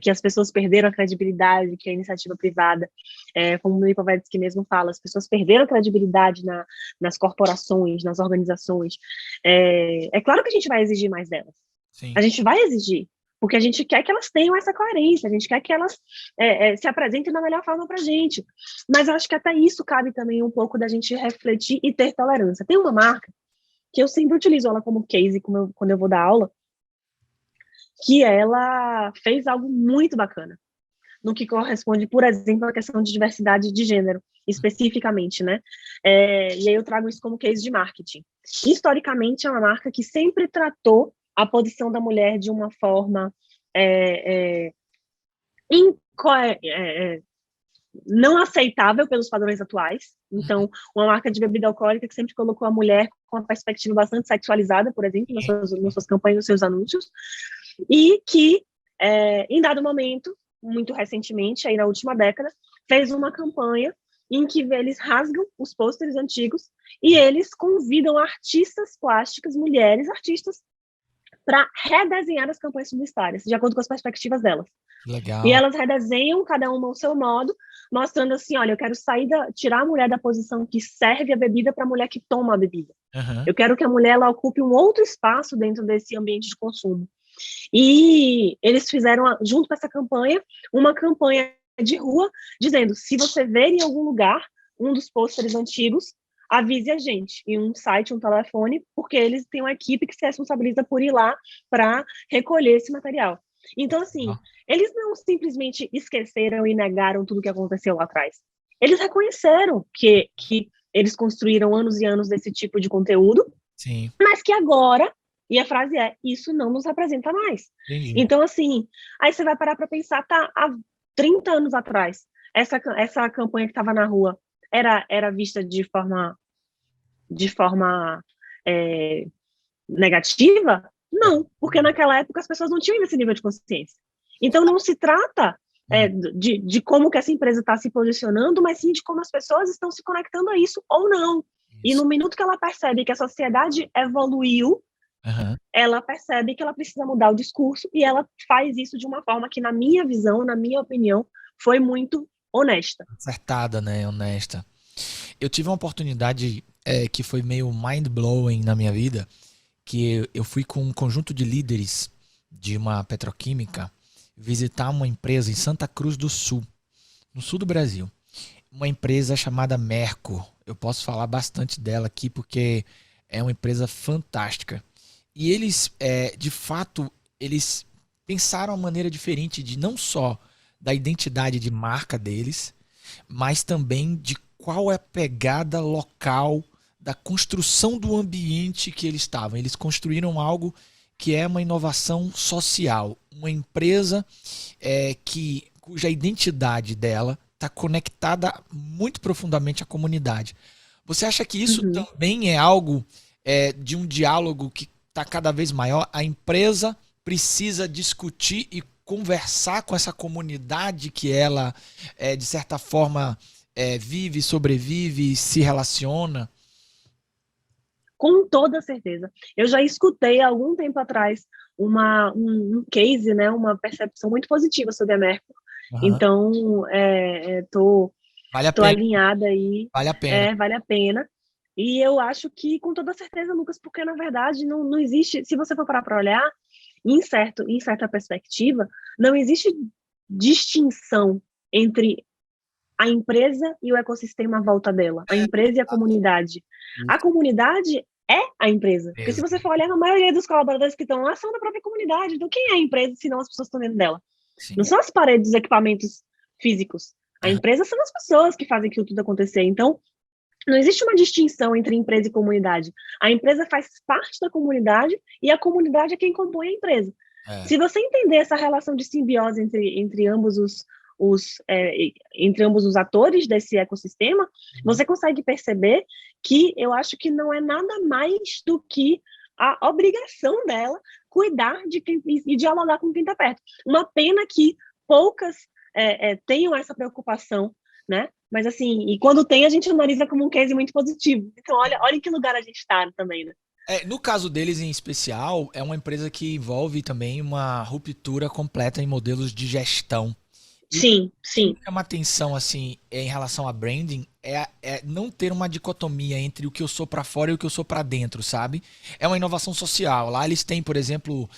Que as pessoas perderam a credibilidade, que a iniciativa privada, como o Lipovetsky mesmo fala, as pessoas perderam a credibilidade nas corporações, nas organizações. Claro que a gente vai exigir mais delas. Sim. A gente vai exigir, porque a gente quer que elas tenham essa coerência, a gente quer que elas se apresentem da melhor forma para a gente. Mas eu acho que até isso cabe também um pouco da gente refletir e ter tolerância. Tem uma marca que eu sempre utilizo ela como case quando eu vou dar aula, que ela fez algo muito bacana, no que corresponde, por exemplo, à questão de diversidade de gênero, especificamente, né? E aí eu trago isso como case de marketing. Historicamente, é uma marca que sempre tratou a posição da mulher de uma forma não aceitável pelos padrões atuais. Então, uma marca de bebida alcoólica que sempre colocou a mulher com uma perspectiva bastante sexualizada, por exemplo, nas suas campanhas, nos seus anúncios, e que, em dado momento, muito recentemente, aí na última década, fez uma campanha em que eles rasgam os pôsteres antigos e eles convidam artistas plásticas, mulheres artistas, para redesenhar as campanhas publicitárias, de acordo com as perspectivas delas. Legal. E elas redesenham, cada uma ao seu modo, mostrando assim, olha, eu quero tirar a mulher da posição que serve a bebida para a mulher que toma a bebida. Uhum. Eu quero que a mulher ela ocupe um outro espaço dentro desse ambiente de consumo. E eles fizeram, junto com essa campanha, uma campanha de rua, dizendo, se você ver em algum lugar um dos pôsteres antigos, avise a gente, em um site, um telefone, porque eles têm uma equipe que se responsabiliza por ir lá para recolher esse material. Então, assim, eles não simplesmente esqueceram e negaram tudo o que aconteceu lá atrás. Eles reconheceram que eles construíram anos e anos desse tipo de conteúdo, Sim. mas que agora, e a frase é, isso não nos representa mais. Entendi. Então, assim, aí você vai parar para pensar, tá, há 30 anos atrás, essa campanha que estava na rua era vista de forma negativa? Não, porque naquela época as pessoas não tinham esse nível de consciência. Então, não se trata de como que essa empresa está se posicionando, mas sim de como as pessoas estão se conectando a isso ou não. Isso. E no minuto que ela percebe que a sociedade evoluiu, ela percebe que ela precisa mudar o discurso e ela faz isso de uma forma que, na minha visão, na minha opinião, foi muito honesta. Acertada, né? Honesta. Eu tive uma oportunidade que foi meio mind-blowing na minha vida, que eu fui com um conjunto de líderes de uma petroquímica visitar uma empresa em Santa Cruz do Sul, no sul do Brasil. Uma empresa chamada Merco. Eu posso falar bastante dela aqui porque é uma empresa fantástica. E eles, de fato, eles pensaram uma maneira diferente de não só da identidade de marca deles, mas também de qual é a pegada local da construção do ambiente que eles estavam. Eles construíram algo que é uma inovação social, uma empresa cuja identidade dela está conectada muito profundamente à comunidade. Você acha que isso também é algo de um diálogo que está cada vez maior? A empresa precisa discutir e conversar com essa comunidade que ela, de certa forma, vive, sobrevive, se relaciona? Com toda certeza. Eu já escutei há algum tempo atrás um case, né, uma percepção muito positiva sobre a Mercury. Aham. Então, Vale a tô pena, alinhada aí, vale a pena. vale a pena. E eu acho que, com toda certeza, Lucas, porque na verdade não existe, se você for parar para olhar, em certa perspectiva, não existe distinção entre a empresa e o ecossistema à volta dela, a empresa e a comunidade. A Isso, comunidade é a empresa. Porque se mesmo. você for olhar, a maioria dos colaboradores que estão lá são da própria comunidade. Então, quem é a empresa, se não as pessoas que estão dentro dela? Não Sim. são as paredes, os equipamentos físicos. A Aham. empresa são as pessoas que fazem aquilo tudo acontecer. Então, não existe uma distinção entre empresa e comunidade. A empresa faz parte da comunidade e a comunidade é quem compõe a empresa. É. Se você entender essa relação de simbiose entre ambos entre ambos os atores desse ecossistema, Uhum. você consegue perceber que eu acho que não é nada mais do que a obrigação dela cuidar de quem e dialogar com quem está perto. Uma pena que poucas tenham essa preocupação, né? Mas assim, e quando tem, a gente analisa como um case muito positivo. Então, olha em que lugar a gente está também, né? No caso deles em especial, é uma empresa que envolve também uma ruptura completa em modelos de gestão. E o Sim, que me sim. chama atenção, assim, em relação a branding, é não ter uma dicotomia entre o que eu sou pra fora e o que eu sou pra dentro, sabe? É uma inovação social. Lá eles têm, por exemplo,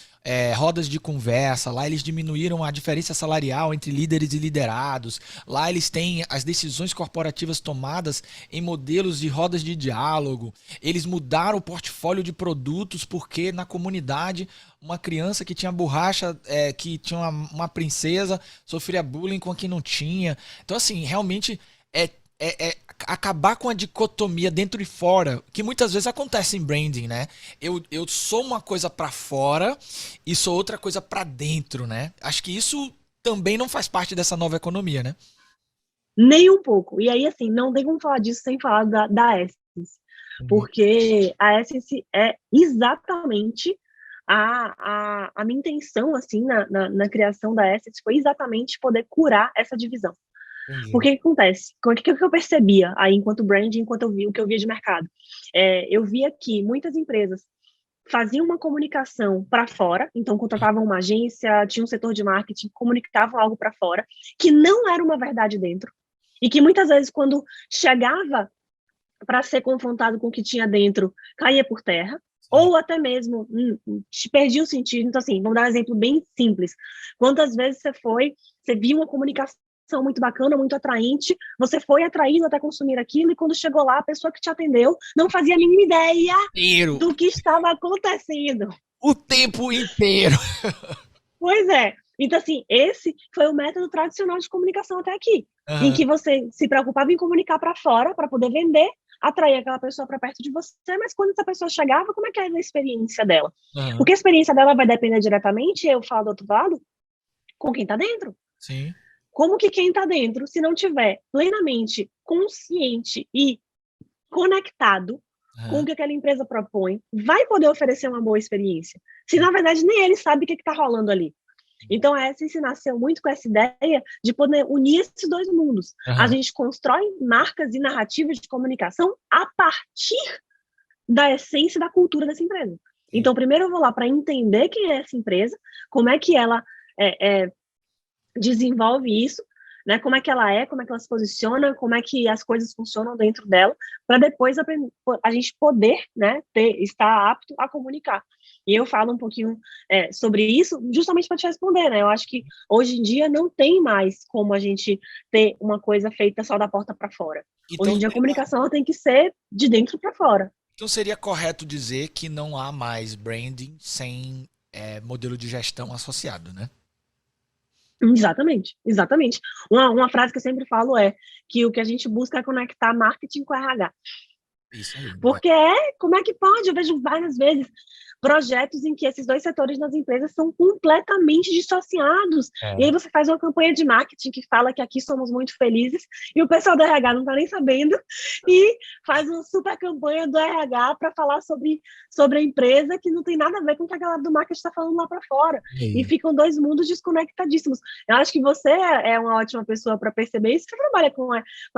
rodas de conversa. Lá eles diminuíram a diferença salarial entre líderes e liderados. Lá eles têm as decisões corporativas tomadas em modelos de rodas de diálogo. Eles mudaram o portfólio de produtos porque na comunidade uma criança que tinha borracha, que tinha uma princesa, sofria bullying com quem não tinha. Então, assim, realmente acabar com a dicotomia dentro e fora, que muitas vezes acontece em branding, né? Eu sou uma coisa pra fora e sou outra coisa pra dentro, né? Acho que isso também não faz parte dessa nova economia, né? Nem um pouco. E aí, assim, não tem como falar disso sem falar da Essence. Uhum. Porque a Essence é exatamente a minha intenção, assim, na criação da Essence, foi exatamente poder curar essa divisão. Entendi. Porque o que acontece? O que eu percebia aí, enquanto brand, enquanto eu vi o que eu via de mercado? Eu via que muitas empresas faziam uma comunicação para fora, então contratavam uma agência, tinha um setor de marketing, comunicavam algo para fora, que não era uma verdade dentro, e que muitas vezes, quando chegava para ser confrontado com o que tinha dentro, caía por terra, Sim. ou até mesmo perdia o sentido. Então, assim, vamos dar um exemplo bem simples. Quantas vezes você viu uma comunicação muito bacana, muito atraente, você foi atraído até consumir aquilo, e quando chegou lá, a pessoa que te atendeu não fazia a mínima ideia Inteiro. do que estava acontecendo. O tempo inteiro. Pois é. Então, assim, esse foi o método tradicional de comunicação até aqui, em Aham, que você se preocupava em comunicar para fora, para poder vender, atrair aquela pessoa para perto de você, mas quando essa pessoa chegava, como é que era a experiência dela? aham. Porque a experiência dela vai depender diretamente, eu falo do outro lado, com quem está dentro. Sim. Como que quem está dentro, se não tiver plenamente consciente e conectado com o Aham. que aquela empresa propõe, vai poder oferecer uma boa experiência? Se, na verdade, nem ele sabe o que está rolando ali. Então, a Essence nasceu muito com essa ideia de poder unir esses dois mundos. A Aham. gente constrói marcas e narrativas de comunicação a partir da essência da cultura dessa empresa. Entendi. Então, primeiro eu vou lá para entender quem é essa empresa, como é que ela desenvolve isso, né? Como é que ela se posiciona, como é que as coisas funcionam dentro dela, para depois a gente poder, né, estar apto a comunicar. E eu falo um pouquinho sobre isso, justamente para te responder, né? Eu acho que hoje em dia não tem mais como a gente ter uma coisa feita só da porta para fora. Hoje Então em dia a seria, comunicação ela tem que ser de dentro para fora. então seria correto dizer que não há mais branding sem modelo de gestão associado, né? Exatamente, exatamente. Uma frase que eu sempre falo é que o que a gente busca é conectar marketing com RH. Isso aí. Porque como é que pode? Eu vejo várias vezes. projetos em que esses dois setores nas empresas são completamente dissociados. E aí você faz uma campanha de marketing que fala que aqui somos muito felizes e o pessoal do RH não está nem sabendo e faz uma super campanha do RH para falar sobre a empresa que não tem nada a ver com o que a galera do marketing está falando lá para fora. E ficam dois mundos desconectadíssimos. Eu acho que você é uma ótima pessoa para perceber isso, você trabalha com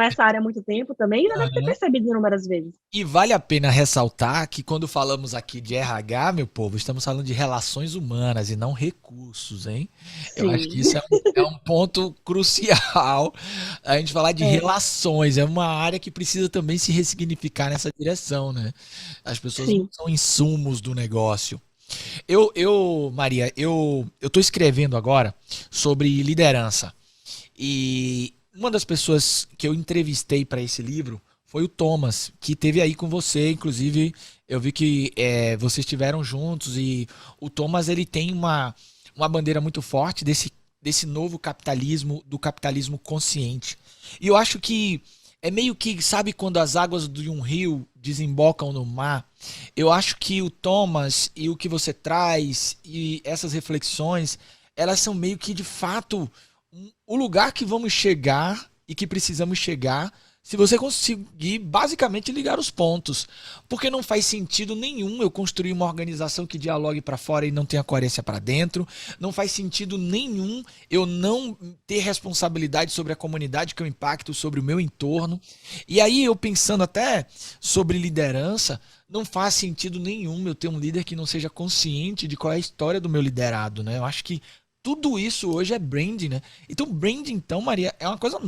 essa área há muito tempo também e já deve ter percebido inúmeras vezes. E vale a pena ressaltar que quando falamos aqui de RH, meu povo, estamos falando de relações humanas e não recursos, hein? Sim. Eu acho que isso é um ponto crucial, a gente falar de relações. É uma área que precisa também se ressignificar nessa direção, né? As pessoas não são insumos do negócio. Maria, eu tô escrevendo agora sobre liderança. E uma das pessoas que eu entrevistei para esse livro foi o Thomas, que teve aí com você, inclusive eu vi que vocês estiveram juntos e o Thomas ele tem uma bandeira muito forte desse novo capitalismo, do capitalismo consciente. E eu acho que é meio que, sabe quando as águas de um rio desembocam no mar? Eu acho que o Thomas e o que você traz e essas reflexões, elas são meio que de fato o lugar que vamos chegar e que precisamos chegar se você conseguir basicamente ligar os pontos. Porque não faz sentido nenhum eu construir uma organização que dialogue para fora e não tenha coerência para dentro. Não faz sentido nenhum eu não ter responsabilidade sobre a comunidade que eu impacto, sobre o meu entorno. E aí eu pensando até sobre liderança, não faz sentido nenhum eu ter um líder que não seja consciente de qual é a história do meu liderado, né? Eu acho que tudo isso hoje é branding, né? Então branding, então, Maria, é uma coisa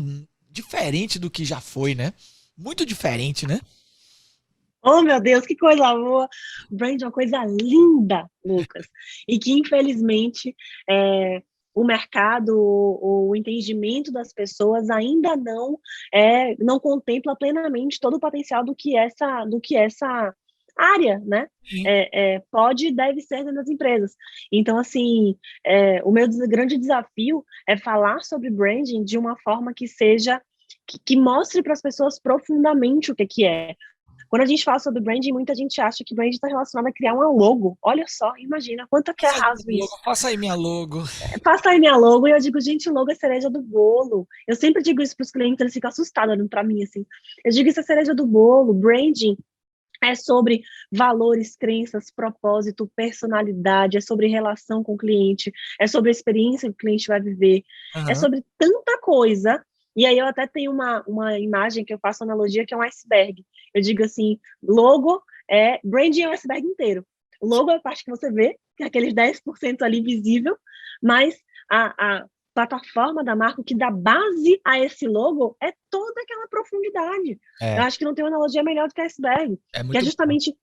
diferente do que já foi, né? Muito diferente, né? Oh, meu Deus, que coisa boa! Brand é uma coisa linda, Lucas. E que, infelizmente, o mercado, o entendimento das pessoas ainda não contempla plenamente todo o potencial do que essa área, né? Pode e deve ser nas empresas. Então, assim, o meu grande desafio é falar sobre branding de uma forma que seja, que mostre para as pessoas profundamente o que é. Quando a gente fala sobre branding, muita gente acha que branding está relacionado a criar uma logo. Olha só, imagina, quanto que é raso isso. Faça aí minha logo. Faça aí minha logo. E eu digo, gente, logo é cereja do bolo. Eu sempre digo isso para os clientes, eles ficam assustados olhando para mim, assim. Eu digo, isso é cereja do bolo. Branding é sobre valores, crenças, propósito, personalidade, é sobre relação com o cliente, é sobre a experiência que o cliente vai viver, é sobre tanta coisa. E aí eu até tenho uma imagem que eu faço analogia, que é um iceberg. Eu digo assim, branding é o iceberg inteiro. O logo é a parte que você vê, que é aqueles 10% ali visível, mas a plataforma da marca, o que dá base a esse logo é toda aquela profundidade. Eu acho que não tem uma analogia melhor do que iceberg, que é justamente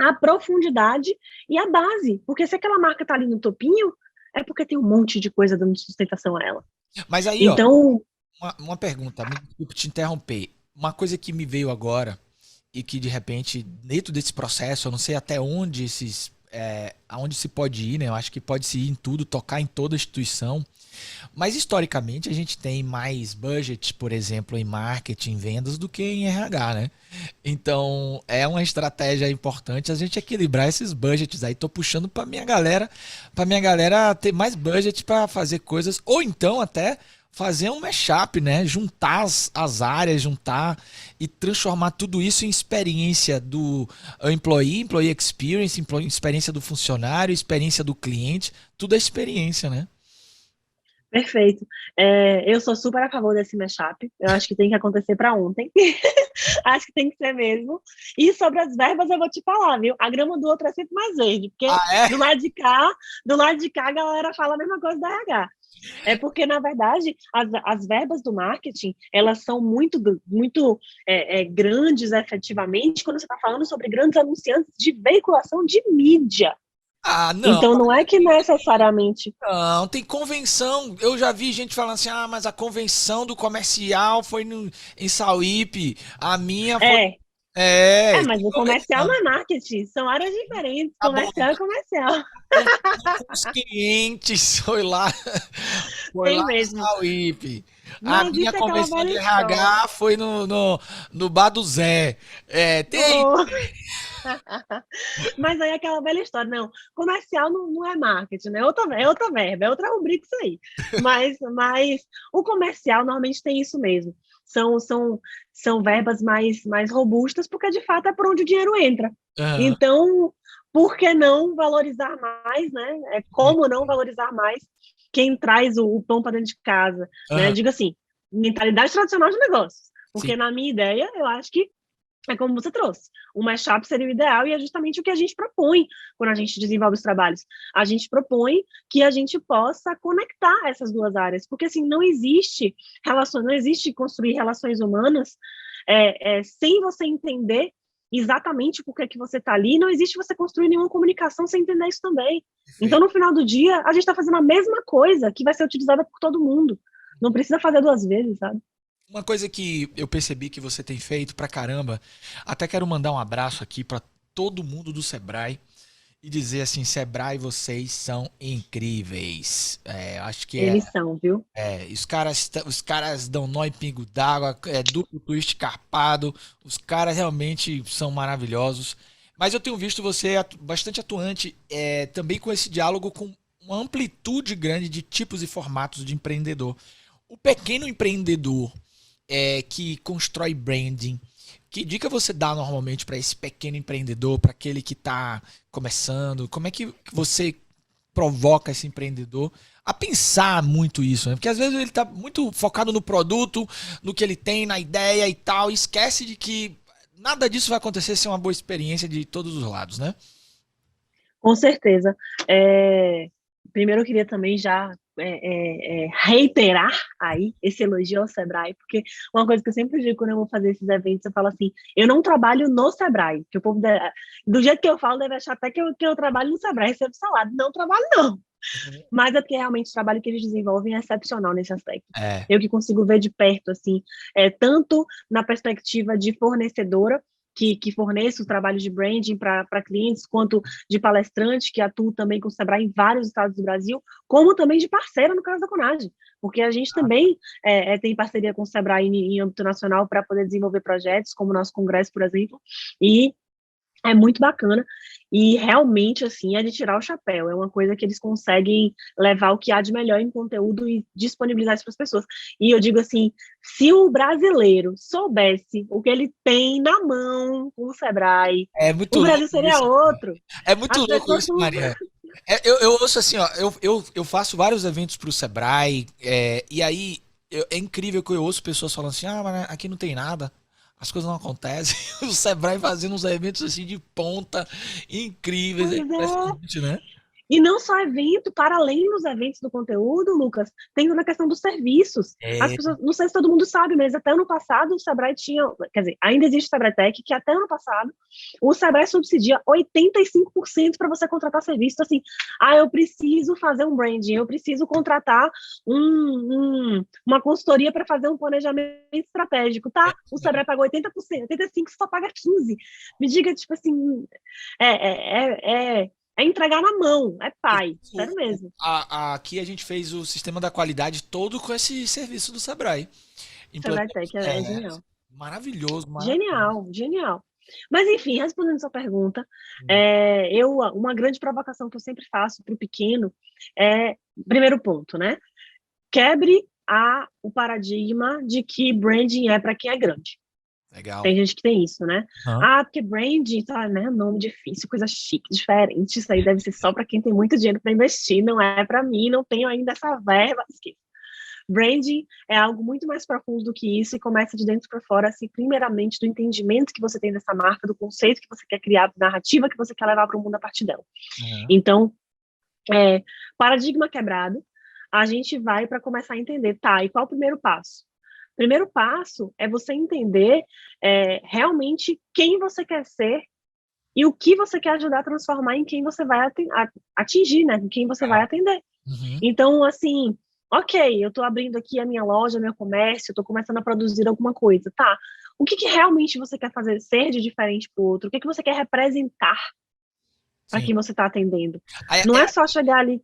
a profundidade e a base. Porque se aquela marca está ali no topinho, é porque tem um monte de coisa dando sustentação a ela. Mas aí, então, uma pergunta, me desculpe te interromper. Uma coisa que me veio agora e que de repente, dentro desse processo, eu não sei até onde aonde se pode ir, né? Eu acho que pode se ir em tudo, tocar em toda a instituição. Mas historicamente a gente tem mais budget, por exemplo, em marketing, vendas do que em RH, né? Então é uma estratégia importante a gente equilibrar esses budgets aí. Tô puxando para minha galera ter mais budget para fazer coisas, ou então até fazer um mashup, né? Juntar as áreas, juntar e transformar tudo isso em experiência do employee experience, experiência do funcionário, experiência do cliente, tudo é experiência, né? Perfeito. Eu sou super a favor desse mashup. Eu acho que tem que acontecer para ontem. Acho que tem que ser mesmo. E sobre as verbas eu vou te falar, viu? A grama do outro é sempre mais verde, porque do lado de cá a galera fala a mesma coisa da RH. É porque, na verdade, as verbas do marketing, elas são muito grandes, efetivamente, quando você está falando sobre grandes anunciantes de veiculação de mídia. Não. Então, não é que necessariamente... Não, tem convenção. Eu já vi gente falando assim, mas a convenção do comercial foi em Sauípe, a minha foi... mas o comercial não é marketing, são áreas diferentes, comercial é comercial. Os clientes foi lá mesmo. no Sauípe. A minha convenção de RH foi no bar do Zé. Tem... Mas aí é aquela velha história, não, comercial não é marketing, né? É outra verba, é outra rubrica isso aí. Mas o comercial normalmente tem isso mesmo. São verbas mais robustas, porque de fato é por onde o dinheiro entra. Aham. Então, por que não valorizar mais, né? É como não valorizar mais quem traz o pão para dentro de casa, né? Aham. Digo assim, mentalidade tradicional de negócios. Sim. Porque na minha ideia, eu acho que é como você trouxe. O mashup seria o ideal e é justamente o que a gente propõe quando a gente desenvolve os trabalhos. A gente propõe que a gente possa conectar essas duas áreas, porque assim, não existe relação, não existe construir relações humanas sem você entender exatamente por que você está ali, não existe você construir nenhuma comunicação sem entender isso também. Então, Perfeito. no final do dia, a gente está fazendo a mesma coisa que vai ser utilizada por todo mundo. Não precisa fazer duas vezes, sabe? Uma coisa que eu percebi que você tem feito pra caramba, até quero mandar um abraço aqui pra todo mundo do Sebrae e dizer assim, Sebrae, vocês são incríveis. Acho que Eles são, viu? os caras dão nó em pingo d'água, é duplo twist carpado, os caras realmente são maravilhosos. Mas eu tenho visto você bastante atuante também com esse diálogo com uma amplitude grande de tipos e formatos de empreendedor. O pequeno empreendedor que constrói branding. Que dica você dá normalmente para esse pequeno empreendedor, para aquele que está começando? Como é que você provoca esse empreendedor a pensar muito isso, né? Porque às vezes ele está muito focado no produto, no que ele tem, na ideia e tal, e esquece de que nada disso vai acontecer sem uma boa experiência de todos os lados, né? Com certeza. Primeiro, eu queria também já reiterar aí esse elogio ao Sebrae, porque uma coisa que eu sempre digo quando eu vou fazer esses eventos, eu falo assim, eu não trabalho no Sebrae, que o povo, do jeito que eu falo, deve achar até que eu trabalho no Sebrae, recebo salário. Não trabalho, não. Mas é porque realmente o trabalho que eles desenvolvem é excepcional nesse aspecto. É. Eu que consigo ver de perto, assim, tanto na perspectiva de fornecedora, que fornece o trabalho de branding para clientes, quanto de palestrante, que atua também com o Sebrae em vários estados do Brasil, como também de parceira, no caso da Conage, porque a gente também tem parceria com o Sebrae em âmbito nacional para poder desenvolver projetos, como o nosso congresso, por exemplo, e é muito bacana e realmente, assim, é de tirar o chapéu. É uma coisa que eles conseguem levar o que há de melhor em conteúdo e disponibilizar isso para as pessoas. E eu digo assim, se o brasileiro soubesse o que ele tem na mão com o Sebrae, É muito o Brasil louco seria isso. outro. É muito As louco pessoas isso, estão... Maria. Eu ouço assim, ó, eu faço vários eventos pro Sebrae, e aí é incrível que eu ouço pessoas falando assim, ah, mas aqui não tem nada, as coisas não acontecem. O Sebrae fazendo uns eventos assim de ponta, incríveis, é Pois é. impressionante, né? E não só evento, para além dos eventos do conteúdo, Lucas, tem na questão dos serviços. As É, pessoas, não sei se todo mundo sabe, mas até ano passado o Sebrae tinha, quer dizer, ainda existe o Sebrae Tech, que até ano passado o Sebrae subsidia 85% para você contratar serviço. Então, assim, eu preciso fazer um branding, eu preciso contratar uma consultoria para fazer um planejamento estratégico, tá? O Sebrae pagou 80%, 85% só paga 15%. Me diga, tipo assim, é entregar na mão, é pai, sério mesmo. aqui a gente fez o sistema da qualidade todo com esse serviço do Sebrae. Sebrae Tech Implantamos, é genial. maravilhoso, maravilhoso. Genial, genial. Mas, enfim, respondendo sua pergunta, uma grande provocação que eu sempre faço para o pequeno primeiro ponto, né? Quebre o paradigma de que branding é para quem é grande. Legal. Tem gente que tem isso, né? Uhum. Porque branding, tá, né? Nome difícil, coisa chique, diferente. Isso aí deve ser só para quem tem muito dinheiro para investir, não é para mim, não tenho ainda essa verba. Branding é algo muito mais profundo do que isso e começa de dentro para fora, assim, primeiramente do entendimento que você tem dessa marca, do conceito que você quer criar, da narrativa que você quer levar para o mundo a partir dela. Uhum. Então, paradigma quebrado, a gente vai para começar a entender, tá, e qual o primeiro passo? O primeiro passo é você entender realmente quem você quer ser e o que você quer ajudar a transformar em quem você vai atingir, né, em quem você vai atender. Uhum. Então, assim, ok, eu estou abrindo aqui a minha loja, meu comércio, estou começando a produzir alguma coisa, tá? O que realmente você quer fazer ser de diferente para o outro? O que você quer representar para Sim. quem você está atendendo? Aí, Não é só chegar ali,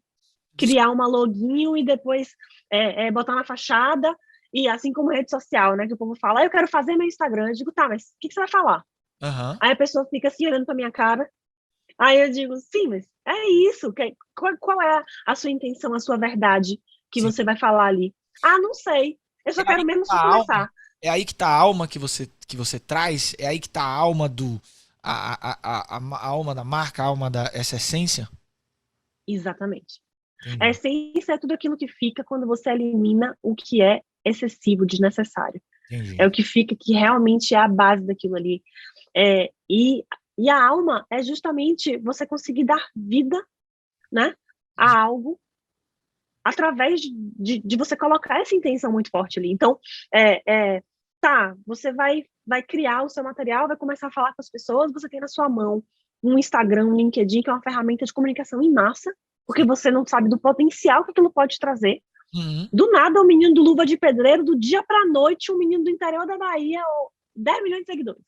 criar uma login e depois botar na fachada, e assim como rede social, né, que o povo fala, eu quero fazer meu Instagram. Eu digo, tá, mas o que você vai falar? Aham. Aí a pessoa fica assim, olhando pra minha cara. Aí eu digo, sim, mas é isso. Qual é a sua intenção, a sua verdade que Sim. você vai falar ali? Ah, não sei. Eu só É aí quero que mesmo tá só a alma. conversar. É aí que tá a alma que você traz. É aí que tá a alma do. A alma da marca, a alma essa essência. Exatamente. A Entendi. essência é tudo aquilo que fica quando você elimina o que é excessivo, desnecessário. É Entendi. o que fica que realmente é a base daquilo ali. É, e a alma é justamente você conseguir dar vida, né, a algo através de você colocar essa intenção muito forte ali. Então, tá, você vai criar o seu material, vai começar a falar com as pessoas, você tem na sua mão um Instagram, um LinkedIn, que é uma ferramenta de comunicação em massa, porque Sim. você não sabe do potencial que aquilo pode trazer. Uhum. Do nada, o menino do Luva de Pedreiro, do dia para noite, um menino do interior da Bahia, 10 milhões de seguidores.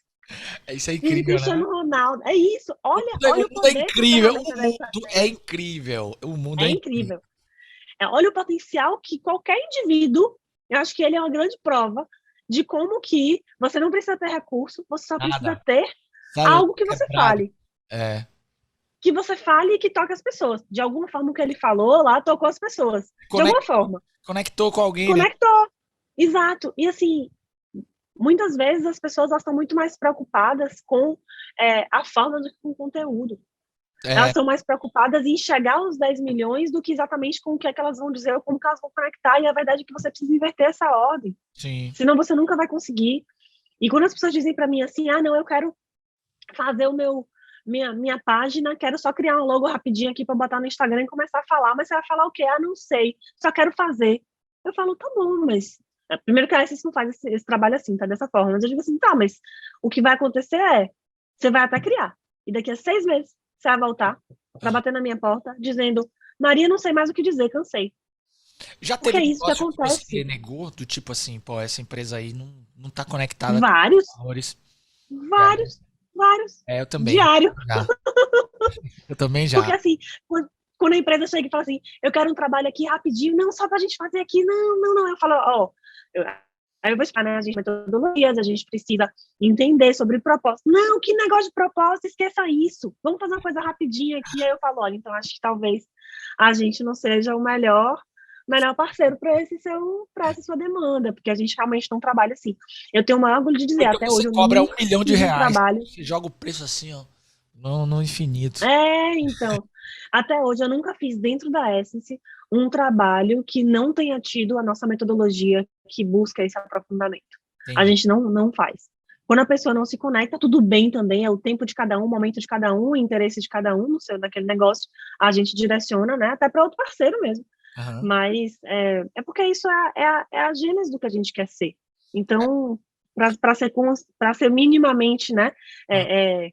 Isso é Vira incrível, né? Cristiano Ronaldo. É isso. O Olha o mundo é poder que a incrível. ferramenta O dessa mundo é tem. incrível. O mundo é É incrível. incrível. Olha o potencial que qualquer indivíduo, eu acho que ele é uma grande prova de como que você não precisa ter recurso, você só precisa Nada. ter Sabe? algo que você Quebrado. fale. É. Que você fale e que toque as pessoas. De alguma forma, o que ele falou lá tocou as pessoas. De alguma Conectou, forma. conectou com alguém, né? Conectou. Exato. E assim, muitas vezes as pessoas elas estão muito mais preocupadas com a forma do que com o conteúdo. Elas É, estão mais preocupadas em chegar aos 10 milhões do que exatamente com o que é que elas vão dizer ou como que elas vão conectar. E a verdade é que você precisa inverter essa ordem. sim. Senão você nunca vai conseguir. E quando as pessoas dizem para mim assim, ah, não, eu quero fazer minha página, quero só criar um logo rapidinho aqui para botar no Instagram e começar a falar, mas você vai falar o quê? Ah, não sei, só quero fazer. Eu falo, tá bom, mas primeiro que a Essence não faz esse trabalho assim, tá dessa forma, mas eu digo assim, tá, mas o que vai acontecer é, você vai até criar, e daqui a 6 meses você vai voltar para bater na minha porta, dizendo, Maria, não sei mais o que dizer, cansei. Já Porque teve é isso que negócio que você acontece. renegou, do tipo assim, pô, essa empresa aí não tá conectada com Vários, valores. Já, né? vários, vários, Eu também. diário. Já. Eu também Porque já. assim, quando a empresa chega e fala assim, eu quero um trabalho aqui rapidinho, não só pra gente fazer aqui, não, não, não. Eu falo, ó, aí eu vou explicar, né? A gente metodologias, a gente precisa entender sobre propósito. Não, que negócio de propósito, esqueça isso. Vamos fazer uma coisa rapidinha aqui. Aí eu falo, olha, então acho que talvez a gente não seja o melhor parceiro para essa sua demanda, porque a gente realmente não trabalha assim. Eu tenho o maior orgulho de Ou dizer, então até você hoje eu cobra nunca fiz um R$ 1 milhão. trabalho. Você joga o preço assim, ó, no infinito. Então, até hoje eu nunca fiz dentro da Essence um trabalho que não tenha tido a nossa metodologia que busca esse aprofundamento. A Entendi. gente não faz. Quando a pessoa não se conecta, tudo bem também, é o tempo de cada um, o momento de cada um, o interesse de cada um no seu daquele negócio, a gente direciona, né, até para outro parceiro mesmo. Aham. Mas é porque isso é a gênese do que a gente quer ser. Então, para ser minimamente, né, Aham.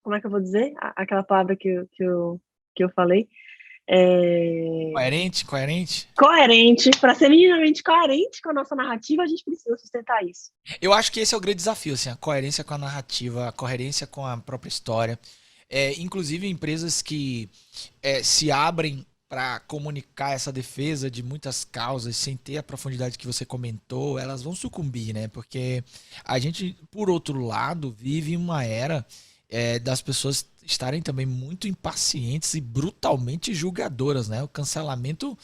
como é que eu vou dizer? Aquela palavra que eu falei. É, Coerente, coerente. coerente, para ser minimamente coerente com a nossa narrativa, a gente precisa sustentar isso. Eu acho que esse é o grande desafio, assim, a coerência com a narrativa, a coerência com a própria história. Inclusive empresas que se abrem para comunicar essa defesa de muitas causas sem ter a profundidade que você comentou, elas vão sucumbir, né? Porque a gente, por outro lado, vive uma era das pessoas estarem também muito impacientes e brutalmente julgadoras, né? O cancelamento,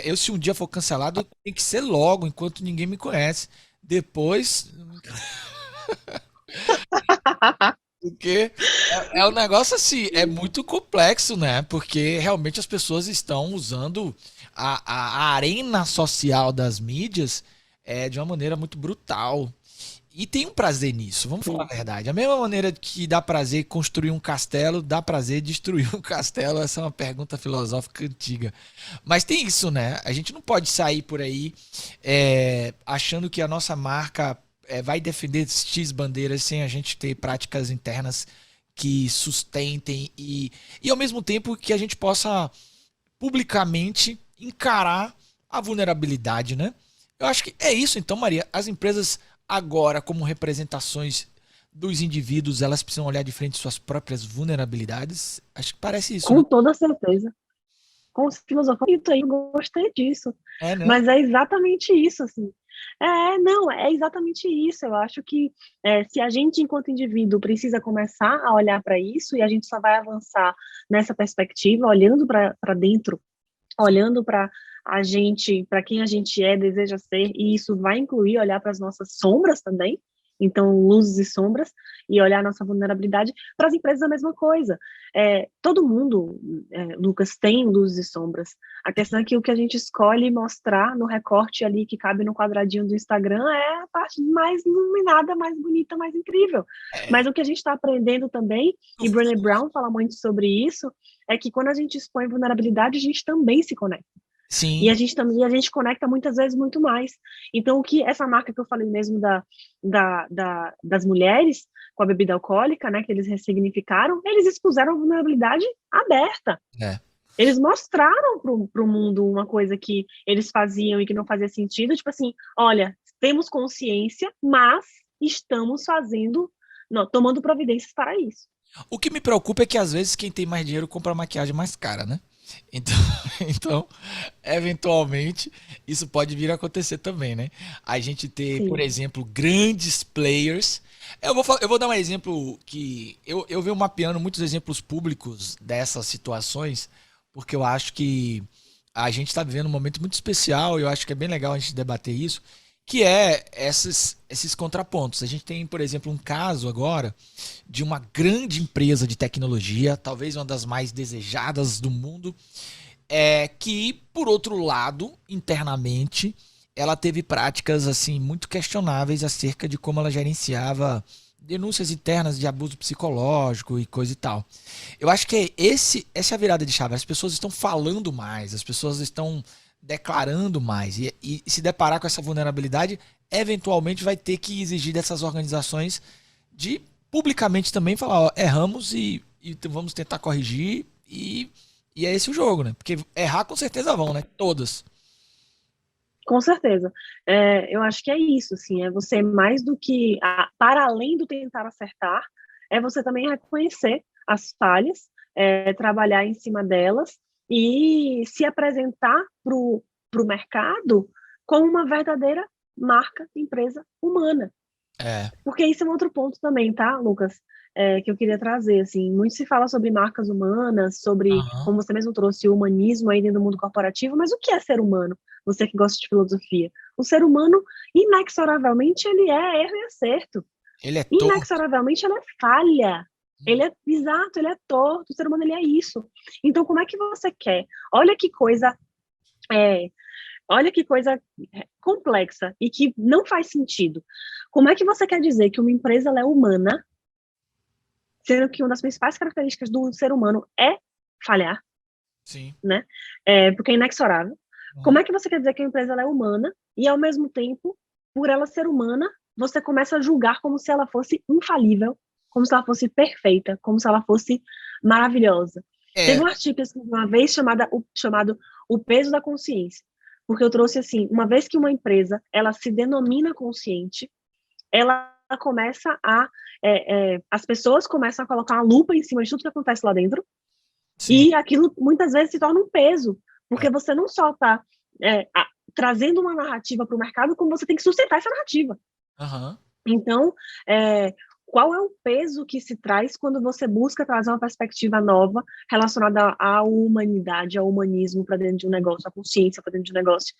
eu se um dia for cancelado, tem que ser logo, enquanto ninguém me conhece. Depois, porque é um negócio assim, é muito complexo, né? Porque realmente as pessoas estão usando a arena social das mídias de uma maneira muito brutal. E tem um prazer nisso, vamos falar a Sim. verdade. A mesma maneira que dá prazer construir um castelo, dá prazer destruir um castelo. Essa é uma pergunta filosófica antiga. Mas tem isso, né? A gente não pode sair por aí achando que a nossa marca vai defender X bandeiras sem a gente ter práticas internas que sustentem e ao mesmo tempo que a gente possa publicamente encarar a vulnerabilidade, né? Eu acho que é isso, então, Maria. As empresas agora, como representações dos indivíduos, elas precisam olhar de frente suas próprias vulnerabilidades. Acho que parece isso, né? Com toda certeza. Com filosofia, isso aí, eu gostei disso. É, né? Mas é exatamente isso, assim. Não, é exatamente isso. Eu acho que se a gente, enquanto indivíduo, precisa começar a olhar para isso, e a gente só vai avançar nessa perspectiva, olhando para dentro, olhando para a gente, para quem a gente é, deseja ser, e isso vai incluir olhar para as nossas sombras também, então luzes e sombras, e olhar a nossa vulnerabilidade. Para as empresas a mesma coisa. Todo mundo, Lucas, tem luzes e sombras. A questão é que o que a gente escolhe mostrar no recorte ali que cabe no quadradinho do Instagram é a parte mais iluminada, mais bonita, mais incrível. É, Mas o que a gente está aprendendo também, e Brené Brown fala muito sobre isso, é que quando a gente expõe vulnerabilidade, a gente também se conecta. E sim, a gente conecta muitas vezes muito mais. Então, o que essa marca que eu falei mesmo das mulheres com a bebida alcoólica, né, que eles ressignificaram, eles expuseram a vulnerabilidade aberta. é. Eles mostraram para o mundo uma coisa que eles faziam e que não fazia sentido, tipo assim, olha, temos consciência, mas estamos fazendo, não, tomando providências para isso. O que me preocupa é que às vezes quem tem mais dinheiro compra maquiagem mais cara, né? Então, então, eventualmente, isso pode vir a acontecer também, né? A gente ter, por Sim, exemplo, grandes players. Eu vou dar um exemplo que eu venho mapeando muitos exemplos públicos dessas situações, porque eu acho que a gente está vivendo um momento muito especial e eu acho que é bem legal a gente debater isso, que é esses contrapontos. A gente tem, por exemplo, um caso agora de uma grande empresa de tecnologia, talvez uma das mais desejadas do mundo, que, por outro lado, internamente, ela teve práticas assim muito questionáveis acerca de como ela gerenciava denúncias internas de abuso psicológico e coisa e tal. Eu acho que essa é a virada de chave. As pessoas estão falando mais, as pessoas estão declarando mais. E se deparar com essa vulnerabilidade, eventualmente vai ter que exigir dessas organizações de publicamente também falar, ó, erramos e vamos tentar corrigir e é esse o jogo, né? Porque errar com certeza vão, né? Todas. com certeza. Eu acho que é isso, assim, é você mais do que, para além do tentar acertar, é você também reconhecer as falhas, trabalhar em cima delas e se apresentar para o mercado como uma verdadeira marca, empresa humana. É. Porque isso é um outro ponto também, tá, Lucas? Que eu queria trazer, assim, muito se fala sobre marcas humanas, sobre, Aham. como você mesmo trouxe, o humanismo aí dentro do mundo corporativo, mas o que é ser humano? Você que gosta de filosofia. O ser humano, inexoravelmente, ele é erro e acerto. Ele é torto. Inexoravelmente, ele é falha. Ele é, exato, ele é torto, o ser humano, ele é isso. Então, como é que você quer? Olha que coisa, é, olha que coisa complexa e que não faz sentido. Como é que você quer dizer que uma empresa ela é humana, sendo que uma das principais características do ser humano é falhar, Sim. né? Porque é inexorável. Como Uhum. é que você quer dizer que a empresa ela é humana e, ao mesmo tempo, por ela ser humana, você começa a julgar como se ela fosse infalível, como se ela fosse perfeita, como se ela fosse maravilhosa? Teve É, um artigo que eu escrevi uma vez chamado O Peso da Consciência, porque eu trouxe assim, uma vez que uma empresa ela se denomina consciente, ela começa as pessoas começam a colocar uma lupa em cima de tudo que acontece lá dentro, sim. e aquilo muitas vezes se torna um peso, É. porque você não só está trazendo uma narrativa para o mercado, como você tem que sustentar essa narrativa. Aham. Então, qual é o peso que se traz quando você busca trazer uma perspectiva nova relacionada à humanidade, ao humanismo para dentro de um negócio, à consciência para dentro de um negócio?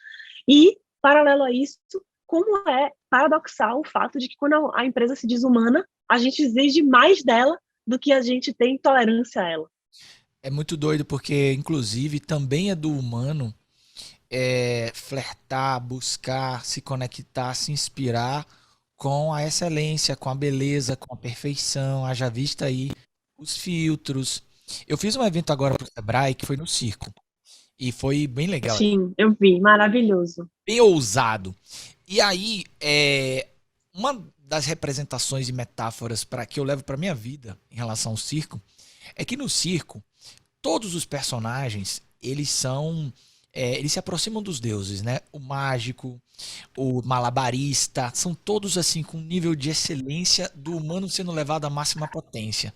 E, paralelo a isso, como é paradoxal o fato de que quando a empresa se desumana, a gente exige mais dela do que a gente tem tolerância a ela. É muito doido porque, inclusive, também é do humano flertar, buscar, se conectar, se inspirar com a excelência, com a beleza, com a perfeição. Haja vista aí os filtros. Eu fiz um evento agora pro Sebrae que foi no circo. E foi bem legal, assim, Sim, eu vi, maravilhoso. bem ousado. E aí, uma das representações e metáforas para que eu levo para minha vida em relação ao circo é que no circo todos os personagens eles se aproximam dos deuses, né? O mágico, o malabarista, são todos assim com um nível de excelência do humano sendo levado à máxima potência.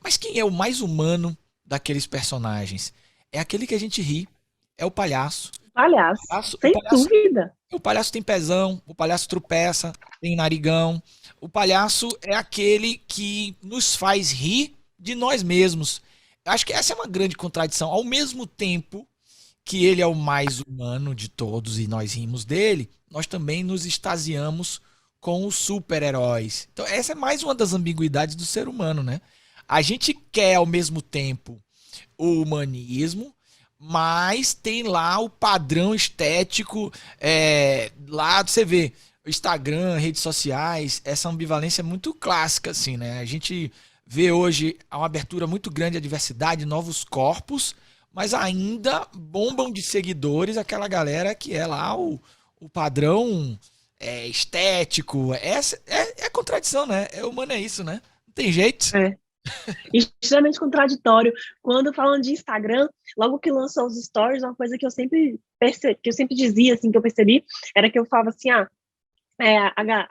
Mas quem é o mais humano daqueles personagens? É aquele que a gente ri, é o palhaço, Palhaço, O sem palhaço, dúvida. o palhaço tem pezão, o palhaço tropeça, tem narigão. O palhaço é aquele que nos faz rir de nós mesmos. Acho que essa é uma grande contradição. Ao mesmo tempo que ele é o mais humano de todos e nós rimos dele, nós também nos extasiamos com os super-heróis. Então, essa é mais uma das ambiguidades do ser humano, né? A gente quer, ao mesmo tempo, o humanismo, mas tem lá o padrão estético, lá você vê, o Instagram, redes sociais, essa ambivalência é muito clássica, assim, né? A gente vê hoje uma abertura muito grande à diversidade, novos corpos, mas ainda bombam de seguidores aquela galera que é lá o padrão estético. É contradição, né? É humano, é isso, né? Não tem jeito. É. Extremamente contraditório. Quando falam de Instagram, logo que lançou os stories, uma coisa que eu sempre dizia, assim, que eu percebi, era que eu falava assim,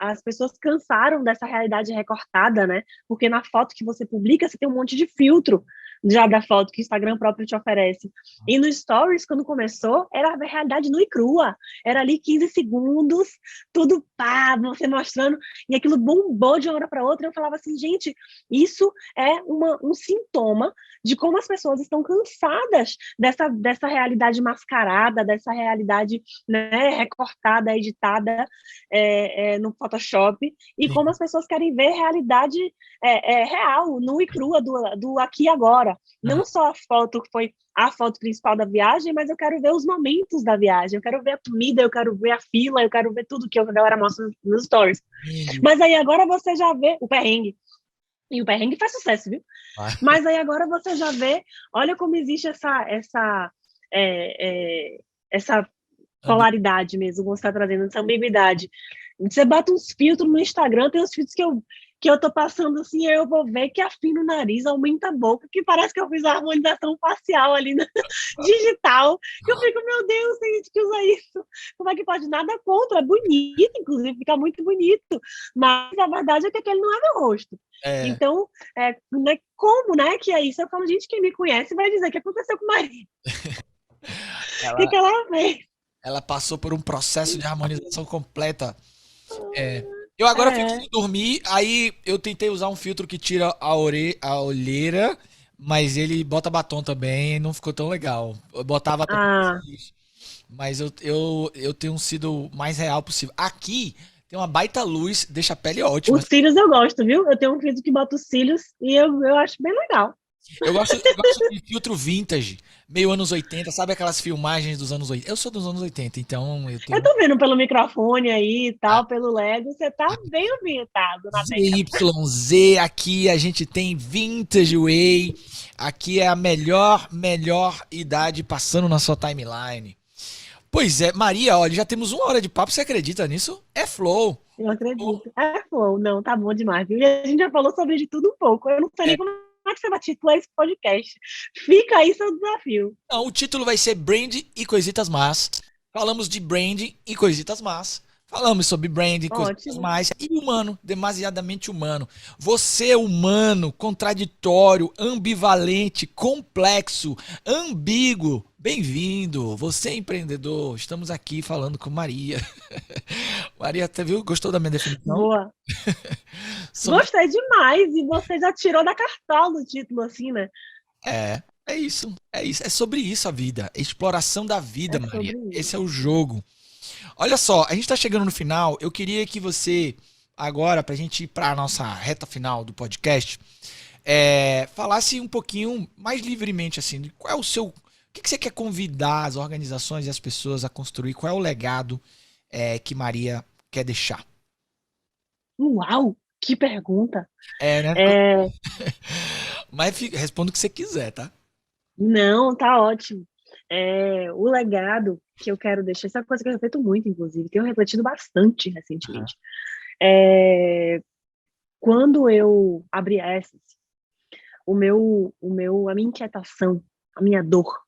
as pessoas cansaram dessa realidade recortada, né? Porque na foto que você publica, você tem um monte de filtro já da foto que o Instagram próprio te oferece. E no Stories, quando começou, era a realidade nua e crua. Era ali 15 segundos, tudo pá, você mostrando, e aquilo bombou de uma hora para outra. Eu falava assim, gente, isso é um sintoma de como as pessoas estão cansadas dessa realidade mascarada, dessa realidade, né, recortada, editada, no Photoshop, e Sim. como as pessoas querem ver realidade real, nua e crua do aqui e agora. Não só a foto que foi a foto principal da viagem, mas eu quero ver os momentos da viagem, eu quero ver a comida, eu quero ver a fila, eu quero ver tudo que a galera mostra nos stories. Mas aí agora você já vê o perrengue. E o perrengue faz sucesso, viu? Mas aí agora você já vê, olha como existe essa polaridade mesmo, como você está trazendo, essa ambiguidade. Você bota uns filtros no Instagram, tem uns filtros que eu tô passando assim, aí eu vou ver que afina o nariz, aumenta a boca, que parece que eu fiz a harmonização facial ali digital. Eu fico, meu Deus, tem gente que usa isso. Como é que pode? Nada contra, é bonito, inclusive, fica muito bonito. Mas a verdade é que aquele não é meu rosto. Então, né, como, né, que é isso? Eu falo, gente, quem me conhece vai dizer o que aconteceu com o marido. O que ela fez? Ela passou por um processo de harmonização completa. Eu agora fiquei sem dormir, aí eu tentei usar um filtro que tira a olheira, mas ele bota batom também e não ficou tão legal. Eu botava até mas eu tenho sido o mais real possível. Aqui tem uma baita luz, deixa a pele ótima. Os cílios eu gosto, viu? Eu tenho um filtro que bota os cílios e eu acho bem legal. Eu gosto de filtro vintage, meio anos 80, sabe aquelas filmagens dos anos 80? Eu sou dos anos 80, então eu tenho... Eu tô vendo pelo microfone aí e tal, pelo Lego, você tá bem ambientado na década. ZYZ, aqui a gente tem Vintage Way, aqui é a melhor idade passando na sua timeline. Pois é, Maria, olha, já temos 1 hora de papo, você acredita nisso? É flow. Eu acredito. Flow, não, tá bom demais, viu? E a gente já falou sobre de tudo um pouco, eu não sei nem como é que você vai titular esse podcast. Fica aí seu desafio. Não, o título vai ser Brand e Coisitas Más. Falamos de brand e coisitas más. Falamos sobre brand e coisitas más. E humano, demasiadamente humano. Você é humano, contraditório, ambivalente, complexo, ambíguo. Bem-vindo. Você é empreendedor. Estamos aqui falando com Maria. Maria, até viu? Gostou da minha definição? Boa. Gostei demais. E você já tirou da cartola o título, assim, né? É isso. É sobre isso a vida. Exploração da vida, Maria. Esse é o jogo. Olha só, a gente tá chegando no final. Eu queria que você, agora, pra gente ir pra nossa reta final do podcast, falasse um pouquinho mais livremente, assim, de qual é o seu... O que você quer convidar as organizações e as pessoas a construir? Qual é o legado que Maria quer deixar? Uau! Que pergunta! Né? Mas responda o que você quiser, tá? Não, tá ótimo. O legado que eu quero deixar, essa é uma coisa que eu reflito muito, inclusive, tenho refletido bastante recentemente. Quando eu abri a Essence, a minha inquietação, a minha dor,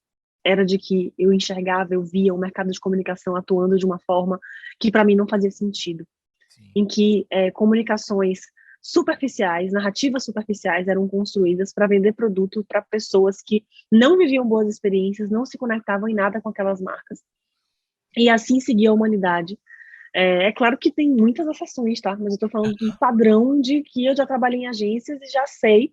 era de que eu enxergava, eu via o mercado de comunicação atuando de uma forma que para mim não fazia sentido. Sim. Em que comunicações superficiais, narrativas superficiais eram construídas para vender produto para pessoas que não viviam boas experiências, não se conectavam em nada com aquelas marcas. e assim seguir a humanidade. É claro que tem muitas exceções, tá? Mas eu tô falando de um padrão de que eu já trabalhei em agências e já sei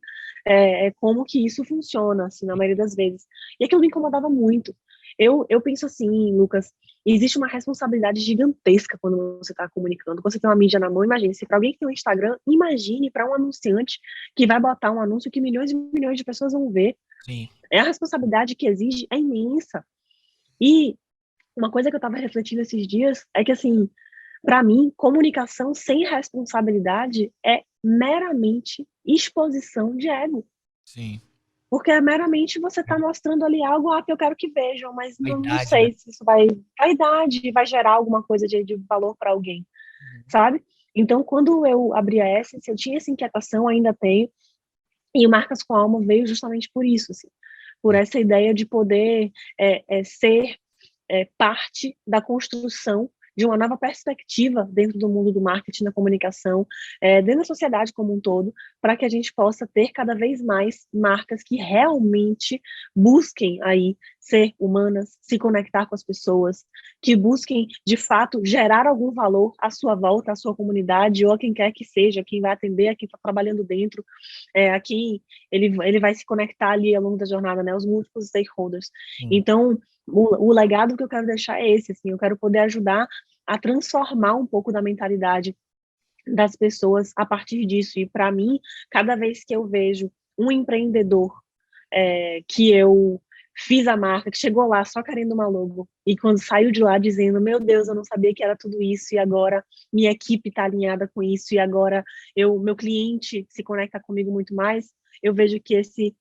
como que isso funciona, assim, na maioria das vezes. E aquilo me incomodava muito. Eu penso assim, Lucas, existe uma responsabilidade gigantesca quando você está comunicando. Quando você tem uma mídia na mão, imagine, se para alguém que tem um Instagram, imagine para um anunciante que vai botar um anúncio que milhões e milhões de pessoas vão ver. Sim. A responsabilidade que exige é imensa. E uma coisa que eu estava refletindo esses dias é que, assim, para mim, comunicação sem responsabilidade é meramente exposição de ego. Sim. Porque é meramente você tá mostrando ali algo que eu quero que vejam, mas não Vaidade, né? sei se isso vai gerar alguma coisa de valor para alguém, sabe? Então, quando eu abri a Essence, eu tinha essa inquietação, ainda tenho, e o Marcas com Alma veio justamente por isso, assim, por essa ideia de poder ser parte da construção de uma nova perspectiva dentro do mundo do marketing, da comunicação, dentro da sociedade como um todo, para que a gente possa ter cada vez mais marcas que realmente busquem aí ser humanas, se conectar com as pessoas, que busquem, de fato, gerar algum valor à sua volta, à sua comunidade, ou a quem quer que seja, quem vai atender, a quem está trabalhando dentro, a quem ele vai se conectar ali ao longo da jornada, né, os múltiplos stakeholders. Então, o legado que eu quero deixar é esse, assim, eu quero poder ajudar a transformar um pouco da mentalidade das pessoas a partir disso. E, para mim, cada vez que eu vejo um empreendedor que eu fiz a marca, que chegou lá só querendo uma logo, e quando saiu de lá dizendo, meu Deus, eu não sabia que era tudo isso, e agora minha equipe está alinhada com isso, e agora meu cliente se conecta comigo muito mais, eu vejo que esse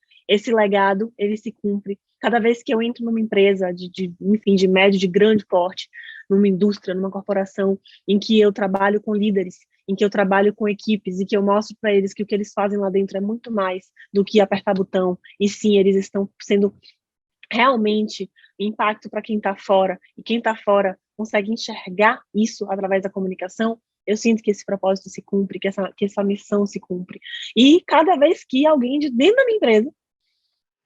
legado, ele se cumpre. Cada vez que eu entro numa empresa enfim, de médio, de grande porte, numa indústria, numa corporação, em que eu trabalho com líderes, em que eu trabalho com equipes e que eu mostro para eles que o que eles fazem lá dentro é muito mais do que apertar botão, e sim, eles estão sendo realmente impacto para quem está fora, e quem está fora consegue enxergar isso através da comunicação, eu sinto que esse propósito se cumpre, que essa missão se cumpre. E cada vez que alguém de dentro da minha empresa,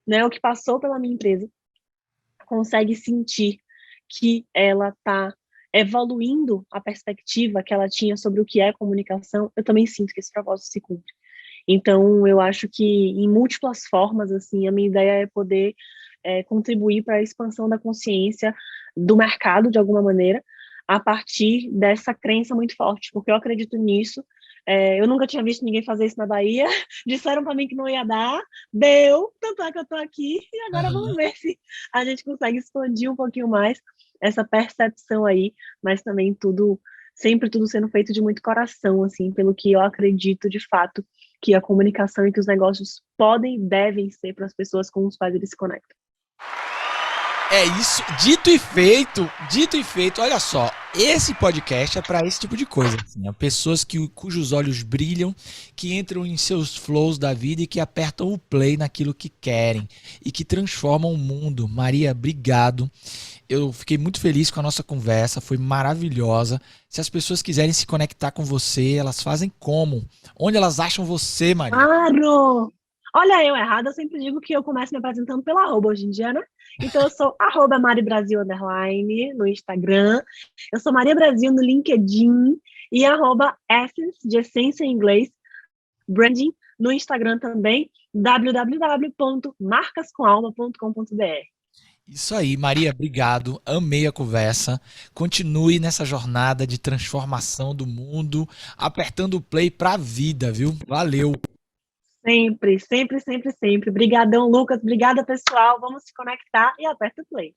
né, o que passou pela minha empresa, consegue sentir que ela está evoluindo a perspectiva que ela tinha sobre o que é comunicação, eu também sinto que esse propósito se cumpre. Então, eu acho que em múltiplas formas, assim, a minha ideia é poder contribuir para a expansão da consciência do mercado, de alguma maneira, a partir dessa crença muito forte, porque eu acredito nisso. Eu nunca tinha visto ninguém fazer isso na Bahia, disseram para mim que não ia dar, deu, tanto é que eu estou aqui, e agora vamos ver se a gente consegue expandir um pouquinho mais essa percepção aí, mas também sempre tudo sendo feito de muito coração, assim, pelo que eu acredito de fato que a comunicação e que os negócios podem e devem ser para as pessoas com os quais eles se conectam. É isso, dito e feito, olha só, esse podcast é para esse tipo de coisa, assim, pessoas cujos olhos brilham, que entram em seus flows da vida e que apertam o play naquilo que querem e que transformam o mundo. Maria, obrigado, eu fiquei muito feliz com a nossa conversa, foi maravilhosa. Se as pessoas quiserem se conectar com você, elas fazem como? Onde elas acham você, Maria? Claro! Olha, eu errado, eu sempre digo que eu começo me apresentando pela arroba hoje em dia, né? Então eu sou @MariBrasil_ no Instagram, eu sou Maria Brasil no LinkedIn e @Essence, de essência em inglês, branding, no Instagram também, www.marcascomalma.com.br. Isso aí, Maria, obrigado, amei a conversa, continue nessa jornada de transformação do mundo, apertando o play pra vida, viu? Valeu! Sempre, sempre, sempre, sempre. Obrigadão, Lucas. Obrigada, pessoal. Vamos se conectar e aperta o play.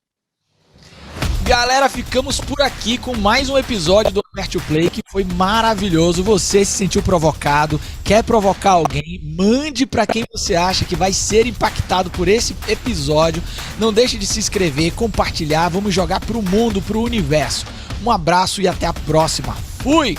Galera, ficamos por aqui com mais um episódio do Aperte o Play, que foi maravilhoso. Você se sentiu provocado, quer provocar alguém, mande para quem você acha que vai ser impactado por esse episódio. Não deixe de se inscrever, compartilhar, vamos jogar pro mundo, pro universo. Um abraço e até a próxima. Fui!